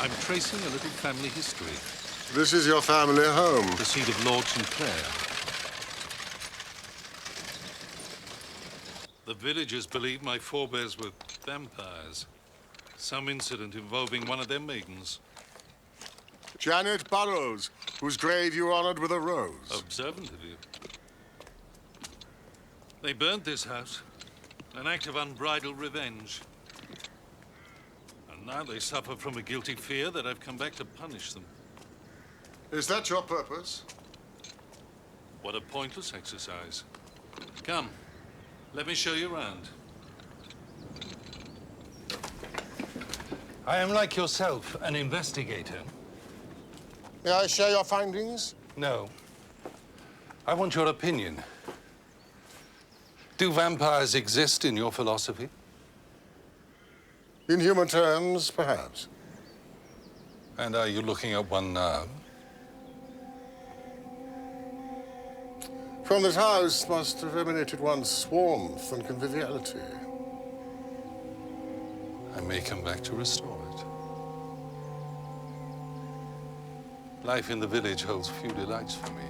I'm tracing a little family history. This is your family home. The seat of Lord St. Clair. The villagers believe my forebears were vampires. Some incident involving one of their maidens. Janet Burrows, whose grave you honored with a rose. Observant of you. They burnt this house. An act of unbridled revenge. And now they suffer from a guilty fear that I've come back to punish them. Is that your purpose? What a pointless exercise. Come, let me show you around. I am like yourself, an investigator. May I share your findings? No. I want your opinion. Do vampires exist in your philosophy? In human terms, perhaps. And are you looking at one now? From this house must have emanated one's warmth and conviviality. I may come back to restore it. Life in the village holds few delights for me.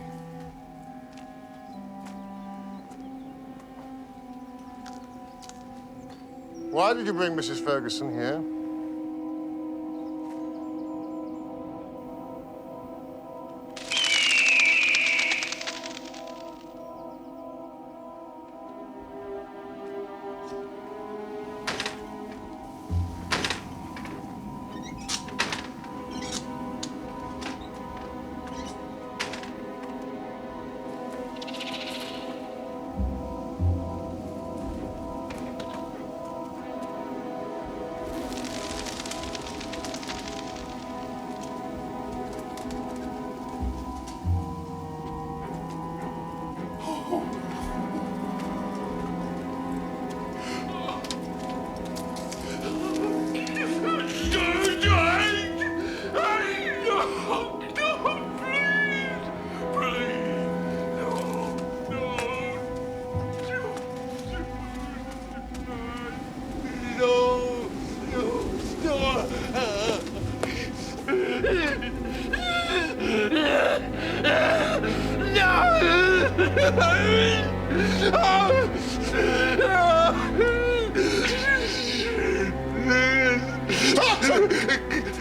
Why did you bring Mrs. Ferguson here?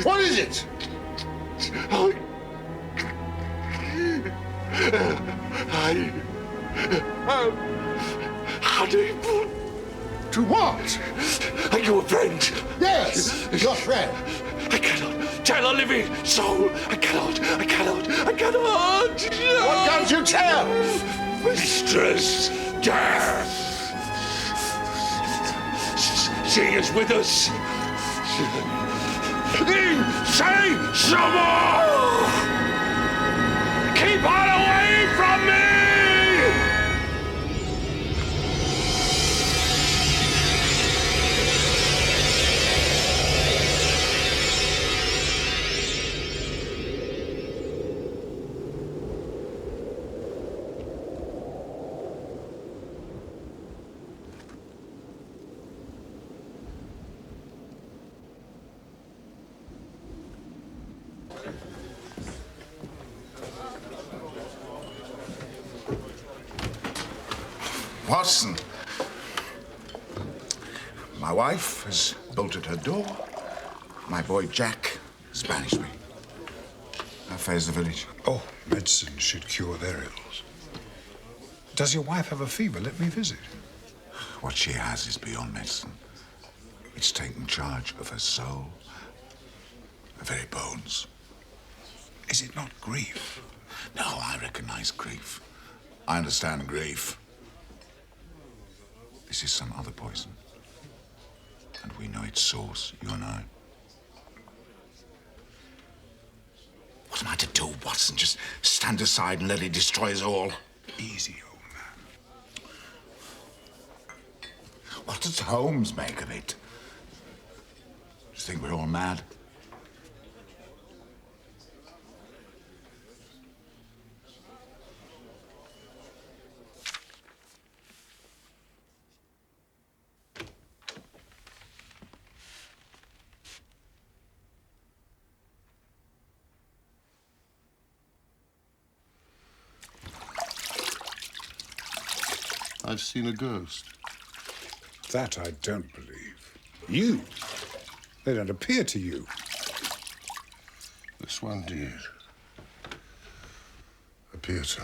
What is it? I am unable To what? Are you a friend? Yes, your friend. I cannot tell a living soul. I cannot. What can't you tell? Mistress Death. She is with us. Say some more! Keep her away from me! Watson, my wife has bolted her door. My boy Jack has banished me. How fares the village? Oh, medicine should cure their ills. Does your wife have a fever? Let me visit. What she has is beyond medicine. It's taken charge of her soul, her very bones. Is it not grief? No, I recognize grief. I understand grief. This is some other poison. And we know its source, you and I. What am I to do, Watson? Just stand aside and let it destroy us all? Easy, old man. What does Holmes make of it? Do you think we're all mad? I've seen a ghost. That I don't believe. You? They don't appear to you. This one did. Appear to.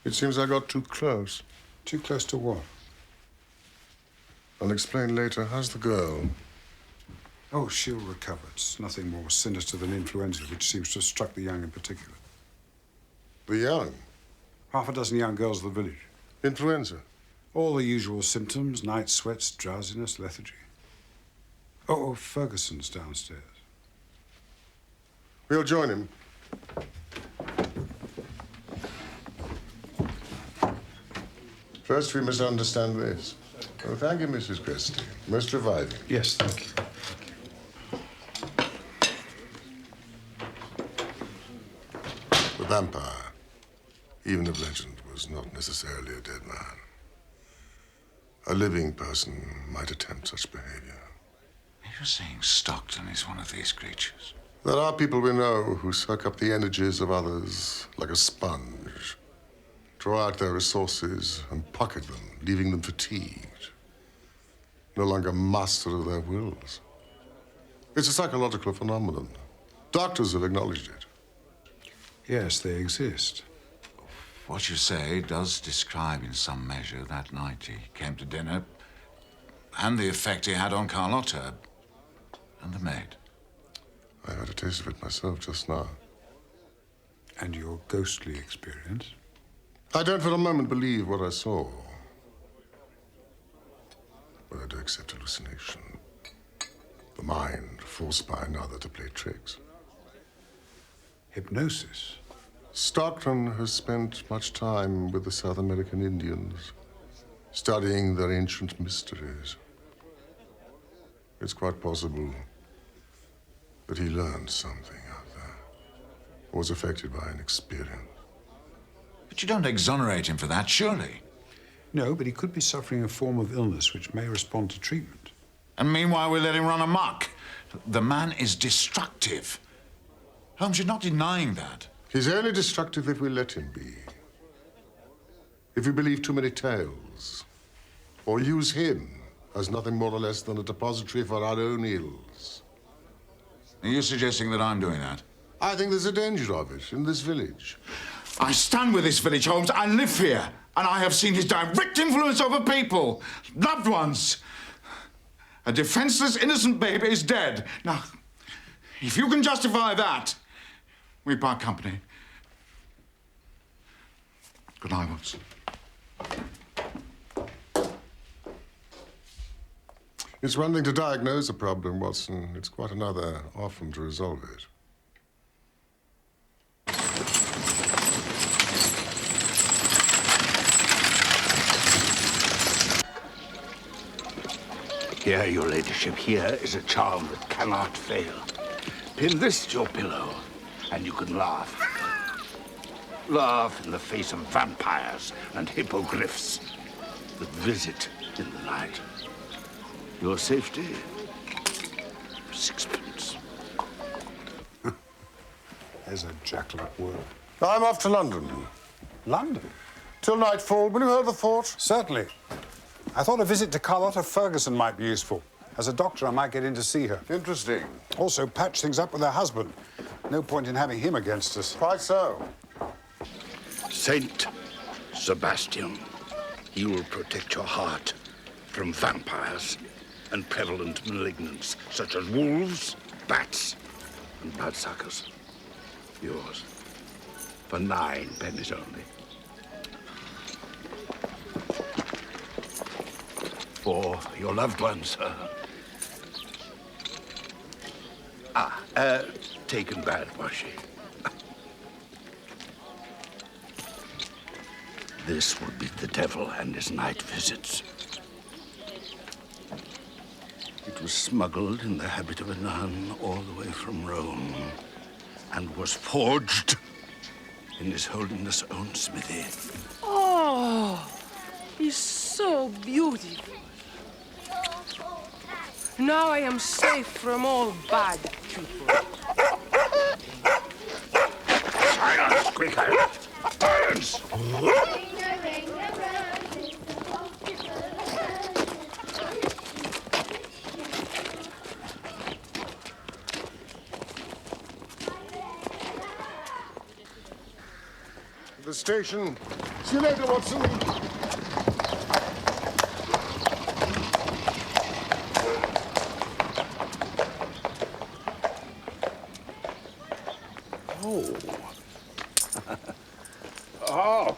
It seems I got too close. Too close to what? I'll explain later. How's the girl? Oh, she'll recover. It's nothing more sinister than influenza, which seems to have struck the young in particular. The young? Half a dozen young girls of the village. Influenza? All the usual symptoms: night sweats, drowsiness, lethargy. Oh, Ferguson's downstairs. We'll join him. First, we must understand this. Oh, thank you, Mrs. Christie. Most reviving. Yes, thank you. The vampire, even of legend, was not necessarily a dead man. A living person might attempt such behavior. You're saying Stockton is one of these creatures? There are people we know who suck up the energies of others like a sponge, draw out their resources and pocket them, leaving them fatigued, no longer master of their wills. It's a psychological phenomenon. Doctors have acknowledged it. Yes, they exist. What you say does describe in some measure that night he came to dinner and the effect he had on Carlotta and the maid. I had a taste of it myself just now. And your ghostly experience? I don't for a moment believe what I saw. But I do accept hallucination. The mind forced by another to play tricks. Hypnosis? Stockton has spent much time with the South American Indians, studying their ancient mysteries. It's quite possible that he learned something out there, or was affected by an experience. But you don't exonerate him for that, surely? No, but he could be suffering a form of illness which may respond to treatment. And meanwhile, we let him run amok. The man is destructive. Holmes, you're not denying that. He's only destructive if we let him be. If we believe too many tales, or use him as nothing more or less than a depository for our own ills. Are you suggesting that I'm doing that? I think there's a danger of it in this village. I stand with this village, Holmes. I live here. And I have seen his direct influence over people, loved ones. A defenseless, innocent baby is dead. Now, if you can justify that, we part company. Good night, Watson. It's one thing to diagnose a problem, Watson. It's quite another, often, to resolve it. Here, your ladyship, here is a charm that cannot fail. Pin this to your pillow, and you can laugh. Laugh in the face of vampires and hippogriffs that visit in the night. Your safety, sixpence. There's a jackal at work. I'm off to London. London? Till nightfall. Will you hold the fort? Certainly. I thought a visit to Carlotta Ferguson might be useful. As a doctor, I might get in to see her. Interesting. Also, patch things up with her husband. No point in having him against us. Quite so. Saint Sebastian, he will protect your heart from vampires and prevalent malignants such as wolves, bats, and bloodsuckers. Yours. For 9 pennies only. For your loved ones, sir. Taken bad, was she? This would be the devil and his night visits. It was smuggled in the habit of a nun all the way from Rome and was forged in His Holiness' own smithy. Oh, it's so beautiful. Now I am safe from all bad people. Silence, quicker! Silence! The station. See you later, Watson. Oh. Oh.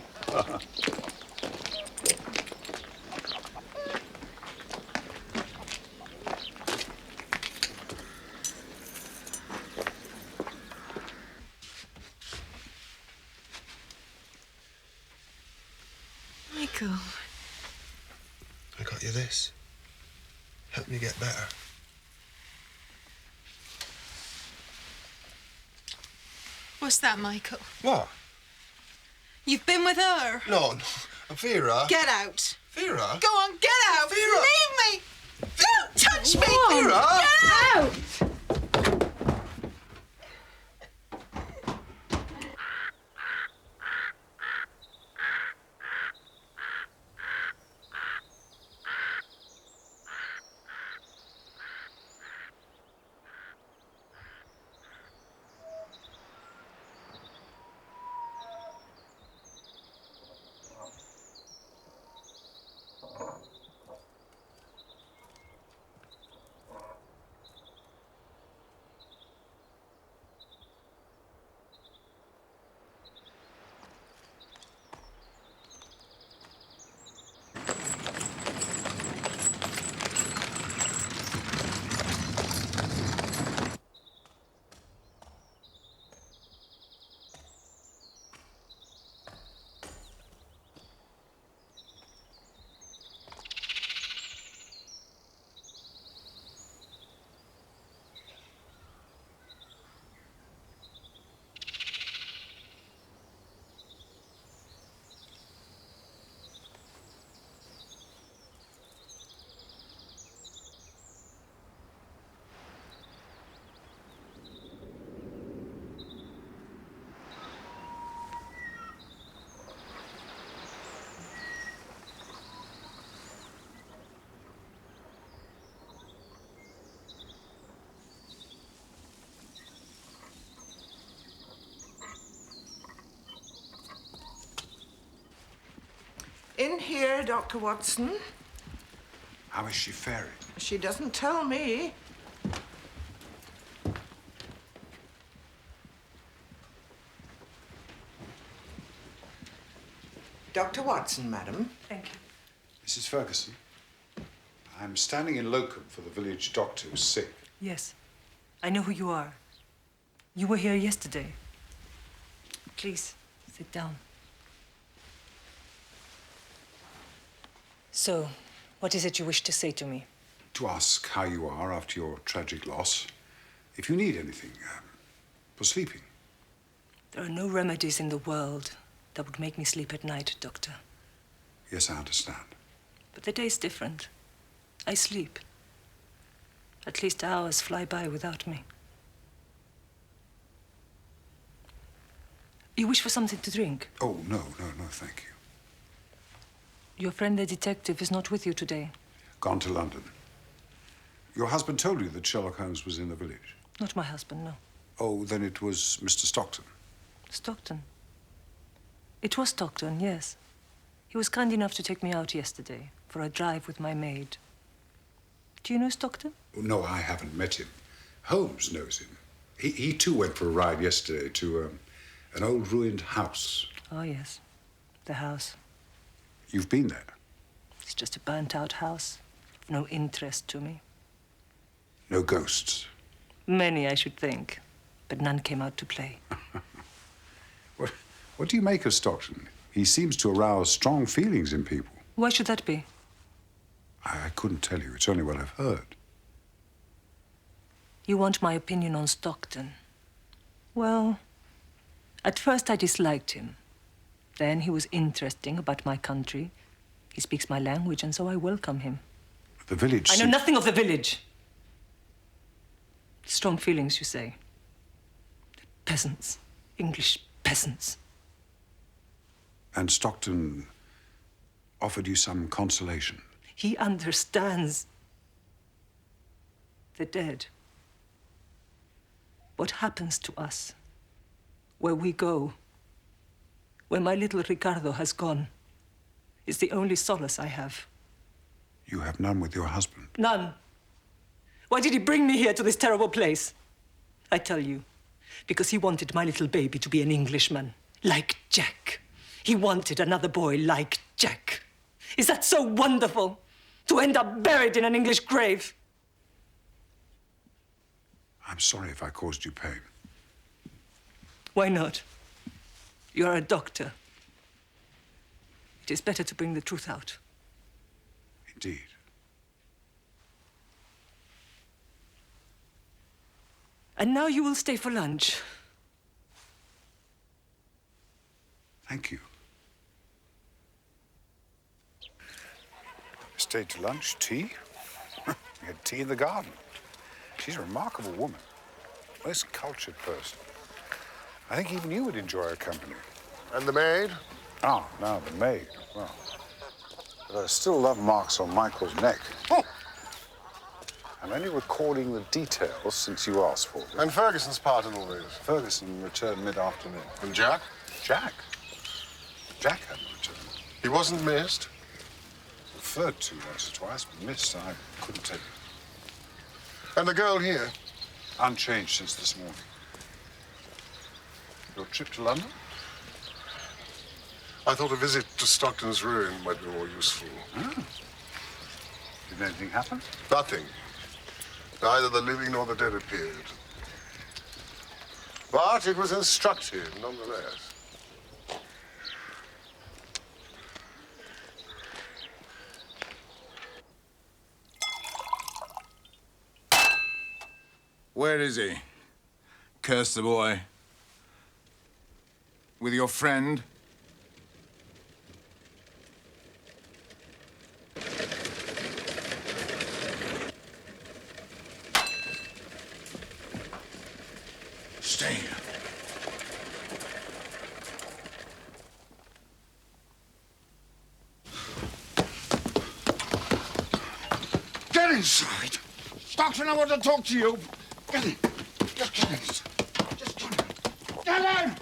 Michael. I got you this. Help me get better. What's that, Michael? What? You've been with her? No, no. Vera. Get out. Vera? Go on, get out. Vera. Leave me. Don't touch me. Vera. Get out. in here, Dr. Watson. How is she faring? She doesn't tell me. Dr. Watson, madam. Thank you. Mrs. Ferguson, I'm standing in locum for the village doctor who's sick. Yes, I know who you are. You were here yesterday. Please, sit down. So, what is it you wish to say to me? To ask how you are after your tragic loss. If you need anything for sleeping. There are no remedies in the world that would make me sleep at night, Doctor. Yes, I understand. But the day's different. I sleep. At least hours fly by without me. You wish for something to drink? Oh, no, thank you. Your friend the detective is not with you today. Gone to London. Your husband told you that Sherlock Holmes was in the village? Not my husband, no. Oh, then it was Mr. Stockton. Stockton? It was Stockton, yes. He was kind enough to take me out yesterday for a drive with my maid. Do you know Stockton? Oh, no, I haven't met him. Holmes knows him. He too went for a ride yesterday to an old ruined house. Oh, yes. The house. You've been there? It's just a burnt-out house. Of no interest to me. No ghosts? Many, I should think. But none came out to play. What do you make of Stockton? He seems to arouse strong feelings in people. Why should that be? I couldn't tell you. It's only what I've heard. You want my opinion on Stockton? Well, at first I disliked him. Then he was interesting about my country. He speaks my language, and so I welcome him. The village... I know nothing of the village. Strong feelings, you say. Peasants. English peasants. And Stockton offered you some consolation? He understands the dead. What happens to us, where we go, where my little Ricardo has gone, is the only solace I have. You have none with your husband? None. Why did he bring me here to this terrible place? I tell you, because he wanted my little baby to be an Englishman, like Jack. He wanted another boy like Jack. Is that so wonderful? To end up buried in an English grave? I'm sorry if I caused you pain. Why not? You're a doctor. It is better to bring the truth out. Indeed. And now you will stay for lunch. Thank you. Stayed to lunch, tea. We had tea in the garden. She's a remarkable woman. Most cultured person. I think even you would enjoy her company. And the maid? Ah, now the maid. Well, but I still love marks on Michael's neck. Oh. I'm only recording the details since you asked for them. And Ferguson's part in all this? Ferguson returned mid-afternoon. And Jack? Jack? Jack hadn't returned. He wasn't missed? Referred to once or twice, but missed, I couldn't tell you. And the girl here? Unchanged since this morning. Your trip to London? I thought a visit to Stockton's ruin might be more useful. Ah. Did anything happen? Nothing. Neither the living nor the dead appeared. But it was instructive, nonetheless. Where is he? Curse the boy. With your friend? Stay here. Get inside. Stockton, I want to talk to you. Get in. Just get in. Just get in. Get in!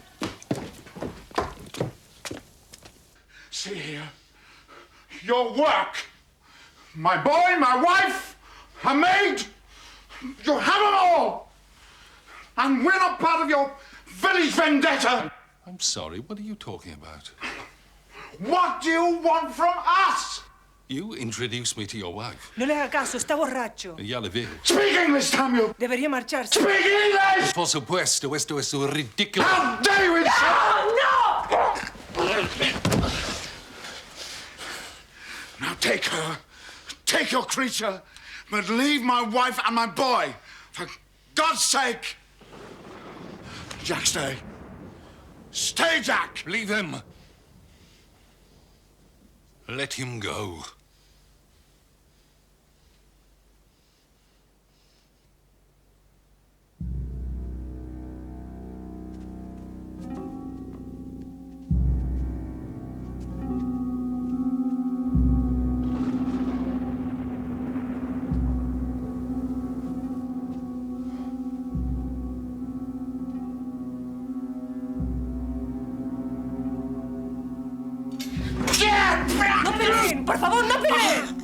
See here. your work. My boy, my wife, her maid. You have them all. And we're not part of your village vendetta. I'm sorry, what are you talking about? What do you want from us? You introduced me to your wife. No le haga caso, está borracho. Ya le veo. Speak English, Samuel. Debería marcharse. Speak English! Por supuesto, esto es ridículo. How dare you! No! Now take her. Take your creature. But leave my wife and my boy. For God's sake. Jack, stay. Stay, Jack. Leave him. Let him go. ¡No peleen! ¡Por favor, no peleen!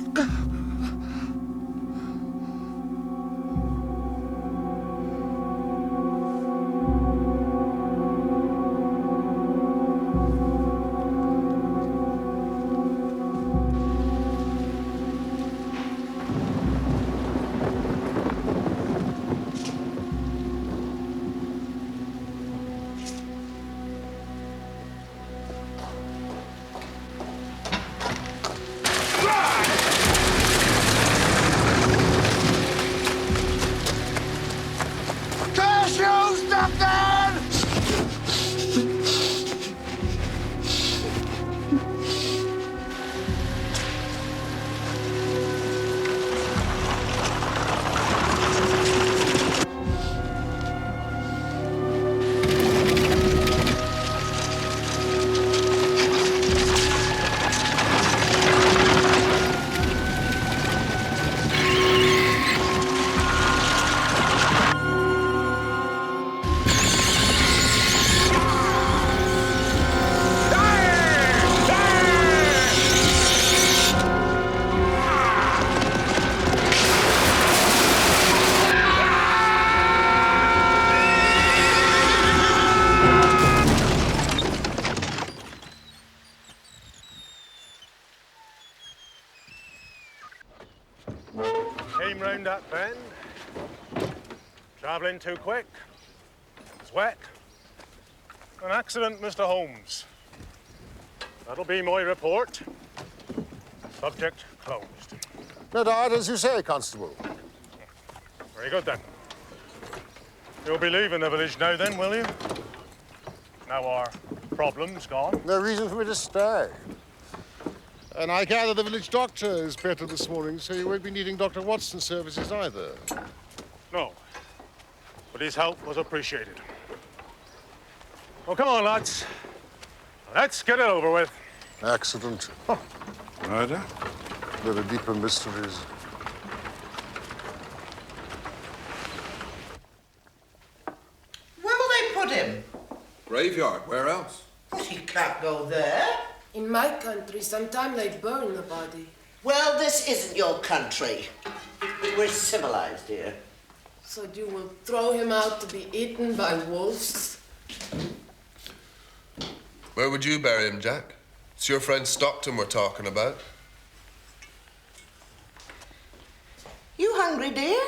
Came round that bend. Travelling too quick. It's wet. An accident, Mr. Holmes. That'll be my report. Subject closed. No doubt, as you say, Constable. Very good, then. You'll be leaving the village now, then, will you? Now our problem's gone. No reason for me to stay. And I gather the village doctor is better this morning, so you won't be needing Dr. Watson's services either. No. But his help was appreciated. Well, come on, lads. Let's get it over with. Accident. Oh. Murder? There are deeper mysteries. Where will they put him? Graveyard. Where else? He can't go there. In my country, sometimes they burn the body. Well, this isn't your country. We're civilized here. So you will throw him out to be eaten by wolves? Where would you bury him, Jack? It's your friend Stockton we're talking about. You hungry, dear?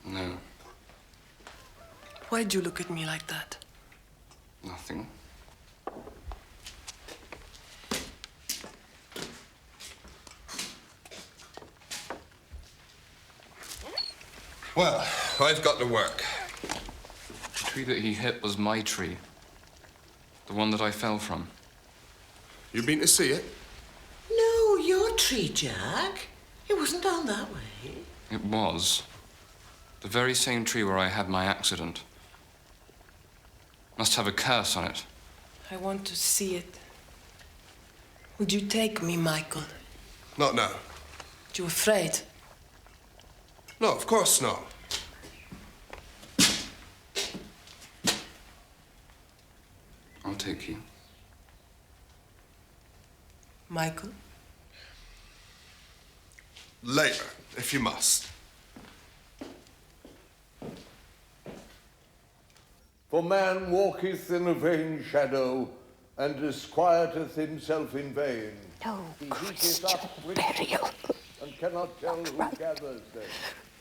No, Why'd you look at me like that? nothing. Well, I've got to work. The tree that he hit was my tree. The one that I fell from. You been to see it? No, your tree, Jack. It wasn't on that way. It was. The very same tree where I had my accident. Must have a curse on it. I want to see it. Would you take me, Michael? Not now. You afraid? No, of course not. I'll take you. Michael? Later, if you must. For man walketh in a vain shadow, and disquieteth himself in vain. No, He Christian heapeth up rich burial. and cannot tell who gathers them.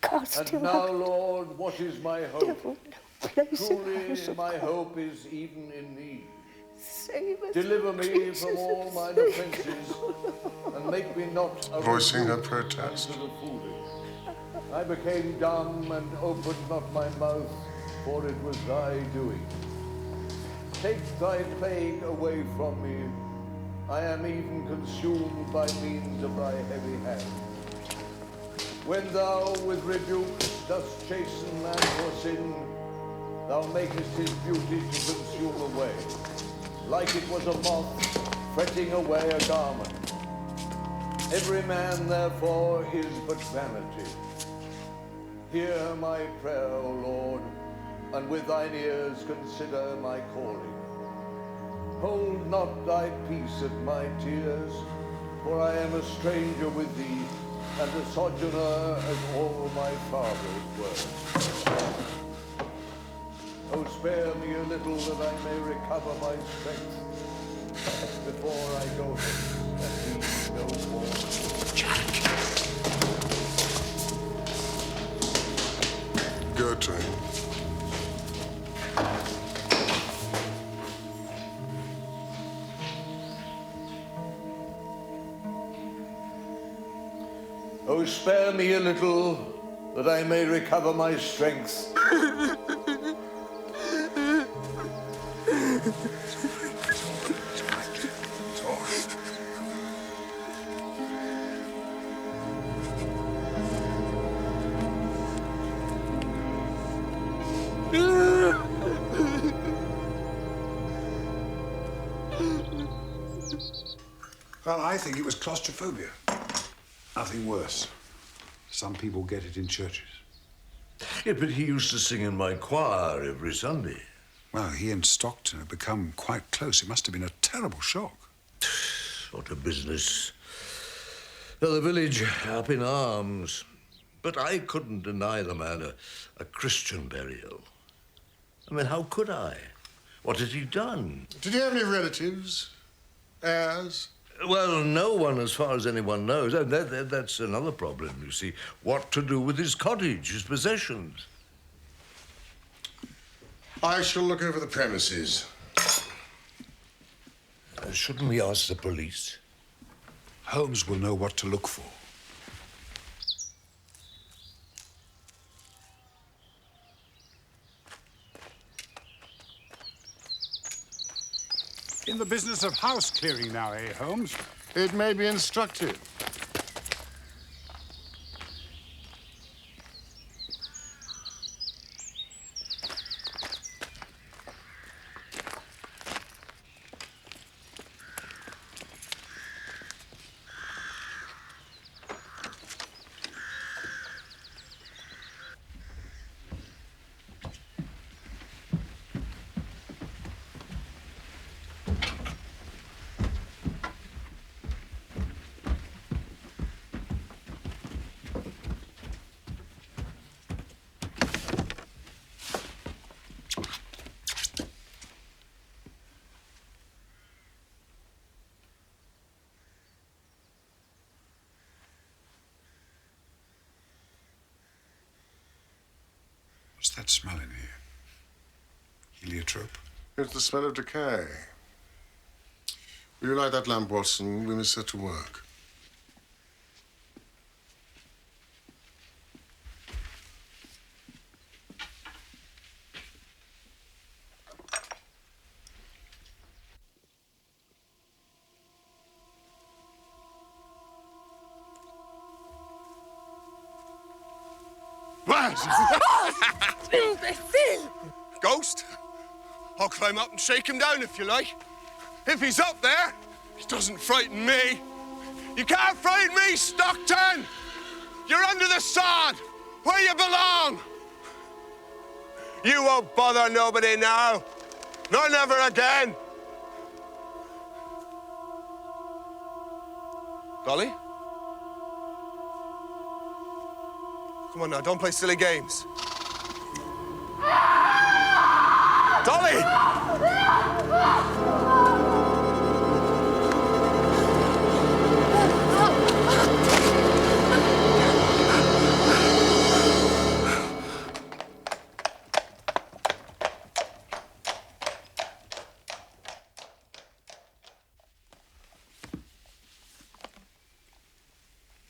Cast And him now, out. Lord, what is my hope? Devil, no place in the Truly, house of my God. hope is even in thee. Save us, Deliver me Jesus, from all mine save offences, and make me not a Voicing her reproof protest. unto the foolish. I became dumb and opened not my mouth, for it was thy doing. Take thy plague away from me. I am even consumed by means of thy heavy hand. When thou with rebukes dost chasten man for sin, thou makest his beauty to consume away, like it was a moth fretting away a garment. Every man, therefore, is but vanity. Hear my prayer, O Lord, and with thine ears consider my calling. Hold not thy peace at my tears, for I am a stranger with thee, and a sojourner as all my fathers were. Oh, spare me a little that I may recover my strength before I go hence and be no more. Jack! Go to him. Oh, spare me a little, that I may recover my strength. Well, I think it was claustrophobia. Nothing worse. Some people get it in churches. Yeah, but he used to sing in my choir every Sunday. Well, he and Stockton have become quite close. It must have been a terrible shock. What a business. Well, the village up in arms. But I couldn't deny the man a Christian burial. I mean, how could I? What had he done? Did he have any relatives? Heirs? Well, no one, as far as anyone knows. And that's another problem, you see. What to do with his cottage, his possessions? I shall look over the premises. Shouldn't we ask the police? Holmes will know what to look for. In the business of house clearing now, eh, Holmes? It may be instructive. What's that smell in here? Heliotrope? It's the smell of decay. Will you light that lamp, Watson? We must set to work. Imbecile! Ghost? I'll climb up and shake him down if you like. If he's up there, he doesn't frighten me. You can't frighten me, Stockton! You're under the sod, where you belong. You won't bother nobody now, nor never again. Dolly? Come on now, don't play silly games. Dolly!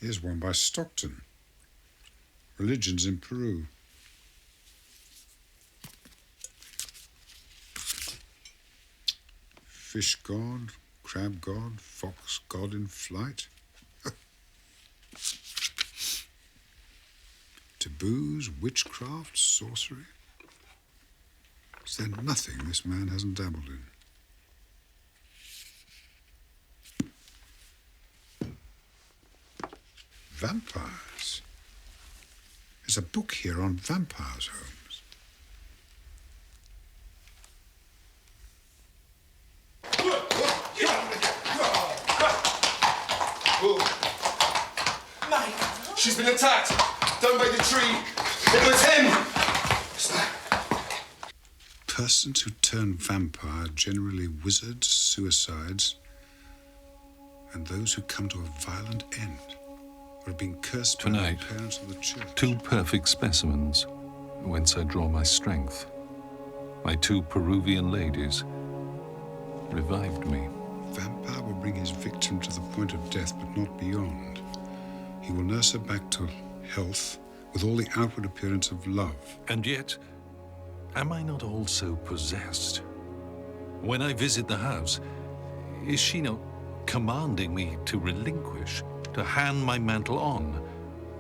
Here's one by Stockton. Religions in Peru. Fish god, crab god, fox god in flight. Taboos, witchcraft, sorcery. Is there nothing this man hasn't dabbled in? Vampires. There's a book here on vampires, Holmes. Mike! She's been attacked! Down by the tree! It was him! Persons who turn vampire are generally wizards, suicides, and those who come to a violent end. Or have been cursed by Tonight, the parents of the church. 2 perfect specimens, whence I draw my strength. My 2 Peruvian ladies revived me. Vampire will bring his victim to the point of death, but not beyond. He will nurse her back to health with all the outward appearance of love. And yet, am I not also possessed? When I visit the house, is she not commanding me to relinquish, to hand my mantle on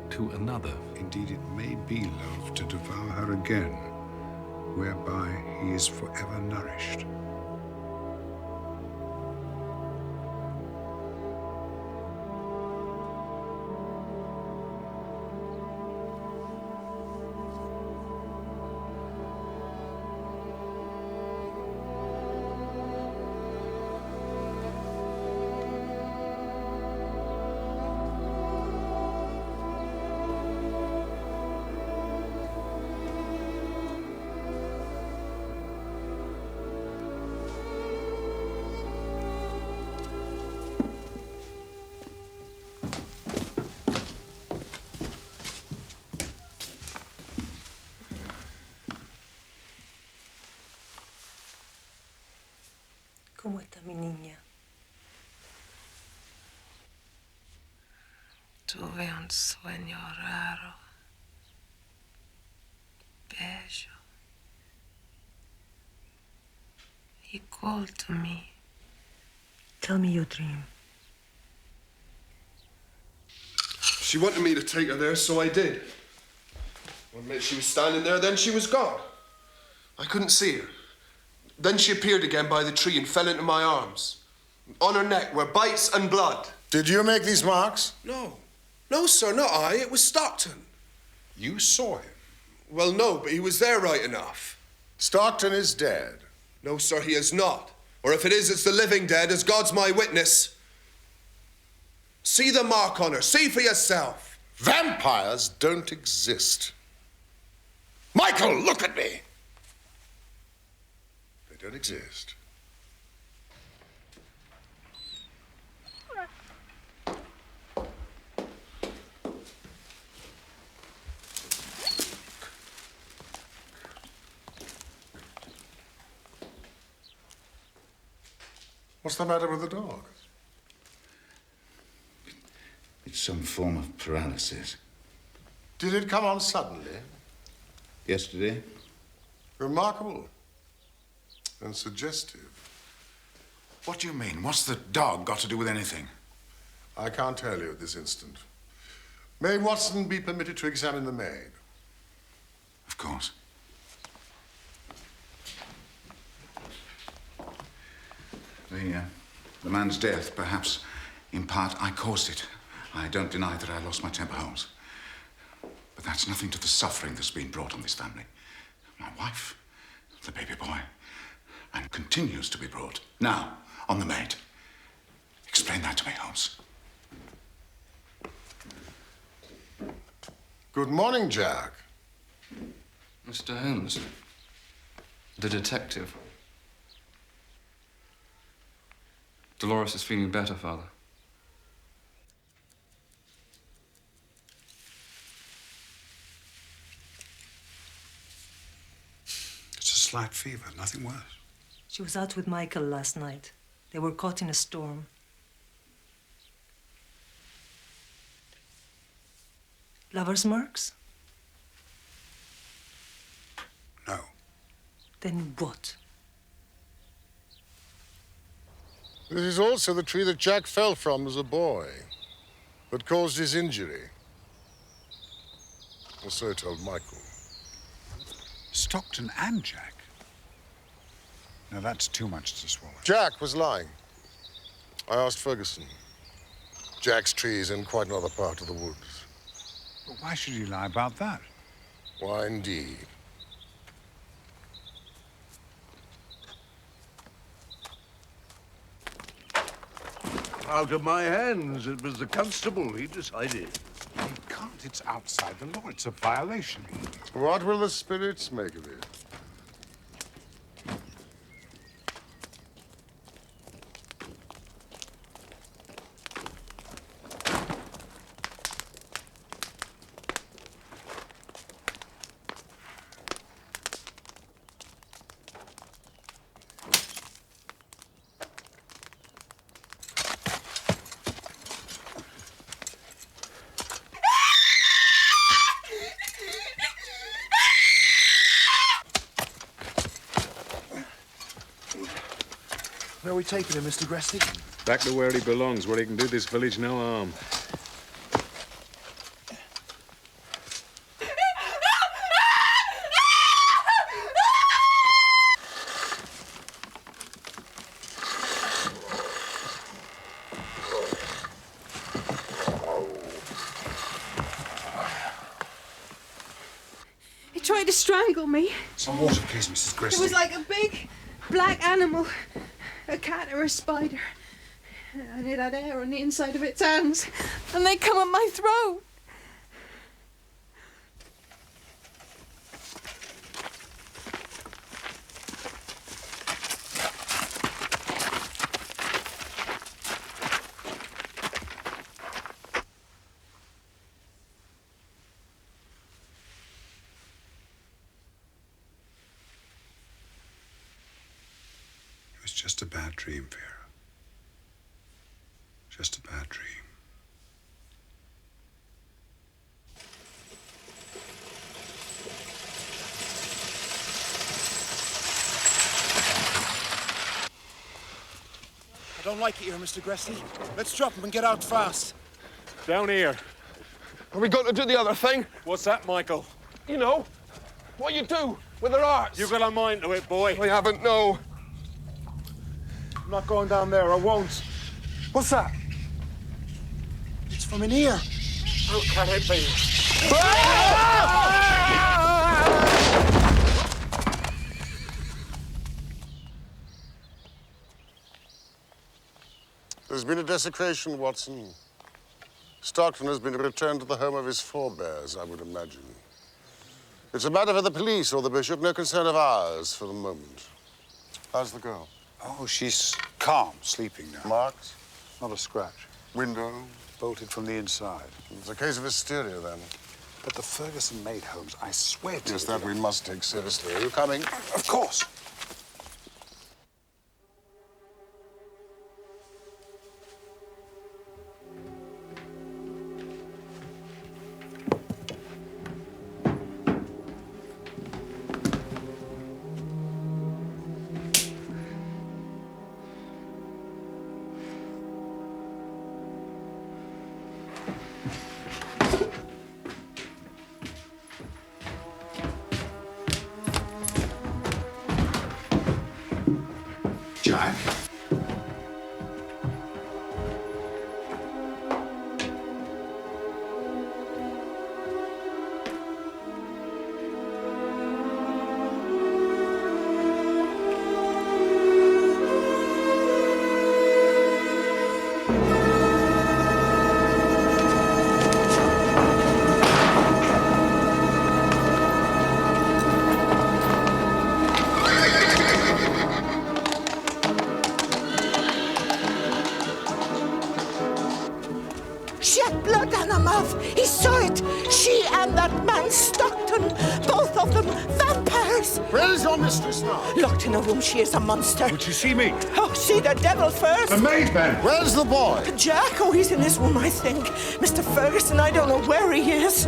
to another? Indeed, it may be love to devour her again, whereby he is forever nourished. ¿Cómo está mi niña? Tuve un sueño raro, bello. He called to me. Tell me your dream. She wanted me to take her there, so I did. One minute she was standing there, then she was gone. I couldn't see her. Then she appeared again by the tree and fell into my arms. On her neck were bites and blood. Did you make these marks? No. No, sir, not I. It was Stockton. You saw him? Well, no, but he was there right enough. Stockton is dead. No, sir, he is not. Or if it is, it's the living dead, as God's my witness. See the mark on her. See for yourself. Vampires don't exist. Michael, look at me. They don't exist. What's the matter with the dog? It's some form of paralysis. Did it come on suddenly? Yesterday? Remarkable. And suggestive. What do you mean? What's the dog got to do with anything? I can't tell you at this instant. May Watson be permitted to examine the maid? Of course. The man's death, perhaps, in part, I caused it. I don't deny that I lost my temper, Holmes. But that's nothing to the suffering that's been brought on this family. My wife, the baby boy, and continues to be brought. Now, on the maid. Explain that to me, Holmes. Good morning, Jack. Mr. Holmes, the detective. Dolores is feeling better, Father. It's a slight fever, nothing worse. She was out with Michael last night. They were caught in a storm. Lover's marks? No. Then what? This is also the tree that Jack fell from as a boy, that caused his injury. Or so told Michael. Stockton and Jack? Now, that's too much to swallow. Jack was lying. I asked Ferguson. Jack's tree is in quite another part of the woods. But why should he lie about that? Why, indeed. Out of my hands. It was the constable. He decided. You can't. It's outside the law. It's a violation. What will the spirits make of it? Where are we taking him, Mr. Gresty? Back to where he belongs, where he can do this village no harm. He tried to strangle me. Some water, please, Mrs. Gresty. It was like a big black animal, a cat or a spider. And it had hair on the inside of its hands. And they come at my throat. It was just a bad dream, Vera. Just a bad dream. I don't like it here, Mr. Gresty. Let's drop him and get out fast. Down here. Are we going to do the other thing? What's that, Michael? You know, what you do with their arts. You got a mind to it, boy. I haven't, no. I'm not going down there, I won't. What's that? It's from in here. How can it be? There's been a desecration, Watson. Stockton has been returned to the home of his forebears, I would imagine. It's a matter for the police or the bishop, no concern of ours for the moment. How's the girl? Oh, she's calm, sleeping now. Marked? Not a scratch. Window? Bolted from the inside. It's a case of hysteria, then. But the Ferguson maid, Holmes, I swear to you. Yes, that we must take seriously. Are you coming? Of course. Jack? Where is your mistress now? Locked in a room, she is a monster. Would you see me? Oh, see the devil first. The maid, then. Where's the boy? Jack? Oh, he's in this room, I think. Mr. Ferguson, I don't know where he is.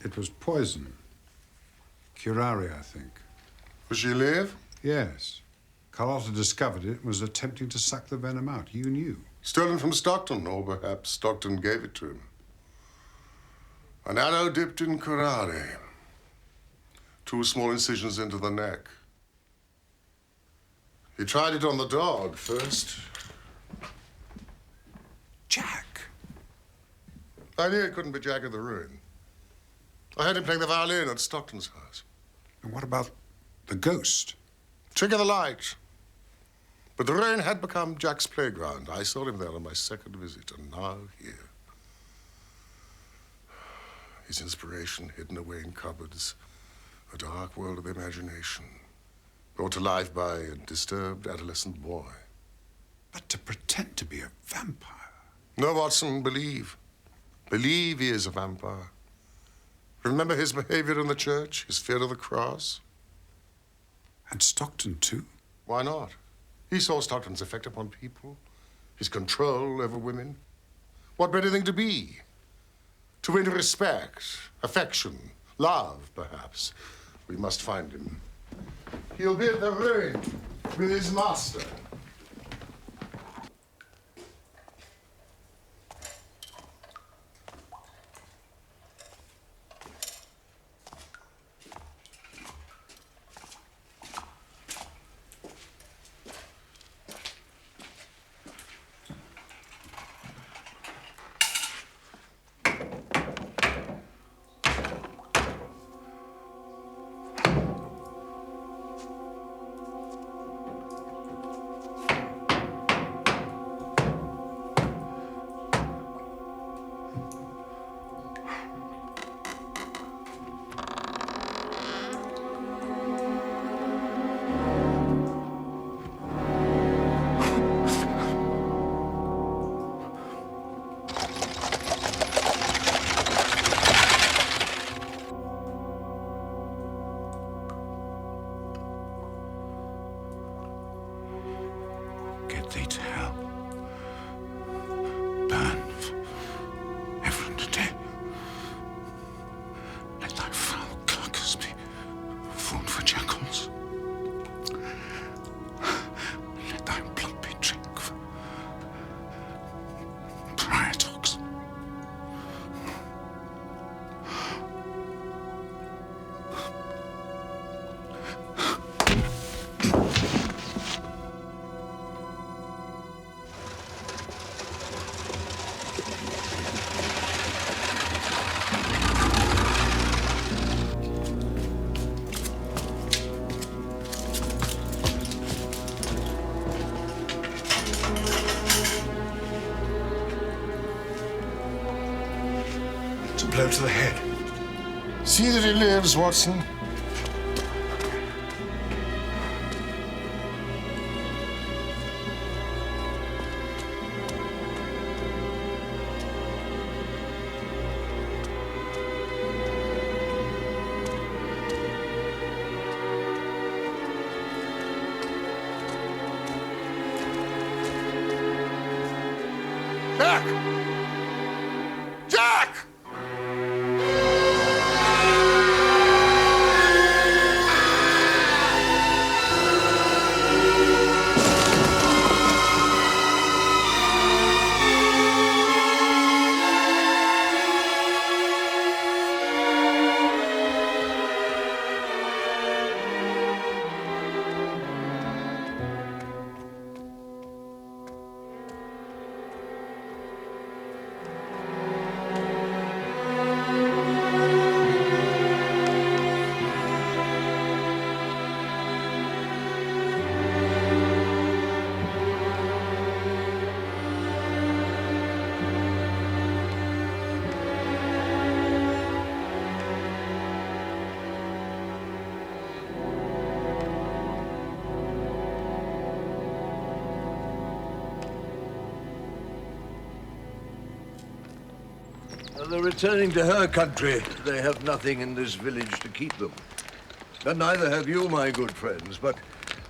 It was poison. Curare, I think. Was she alive? Yes. Carlotta discovered it and was attempting to suck the venom out. You knew. Stolen from Stockton, or perhaps Stockton gave it to him. An arrow dipped in curare. 2 small incisions into the neck. He tried it on the dog first. Jack. I knew it couldn't be Jack of the Ruin. I heard him playing the violin at Stockton's house. And what about the ghost? Trick of the light. But the Ruin had become Jack's playground. I saw him there on my second visit, and now here. His inspiration hidden away in cupboards. A dark world of imagination. Brought to life by a disturbed adolescent boy. But to pretend to be a vampire. No, Watson, believe. Believe he is a vampire. Remember his behavior in the church, his fear of the cross? And Stockton, too? Why not? He saw Stockton's effect upon people, his control over women. What better thing to be? To win respect, affection, love, perhaps. We must find him. He'll be at the Ruin with his master. Get thee to hell. Burn everyone to death. Let thy foul carcass be food for jackals. Let thy blood be drink for prior dogs. Blow to the head. See that he lives, Watson. Jack! They're returning to her country. They have nothing in this village to keep them. And neither have you, my good friends, but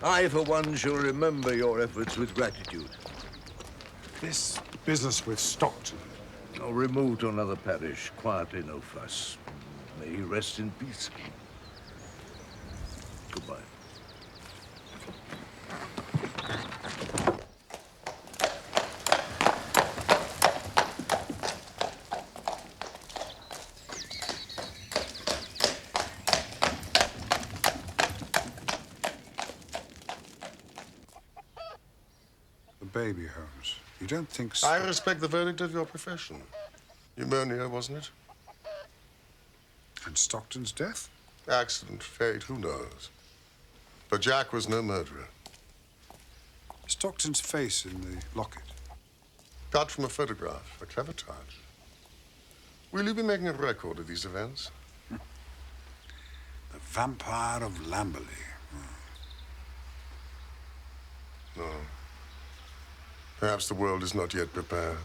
I, for one, shall remember your efforts with gratitude. This business with Stockton. I'll remove to another parish, quietly, no fuss. May he rest in peace. Goodbye. Baby, Holmes. You don't think so? I respect the verdict of your profession. Pneumonia, wasn't it? And Stockton's death? Accident, fate, who knows? But Jack was no murderer. Stockton's face in the locket. Cut from a photograph. A clever touch. Will you be making a record of these events? The Vampyre of Lamberley. No. Perhaps the world is not yet prepared.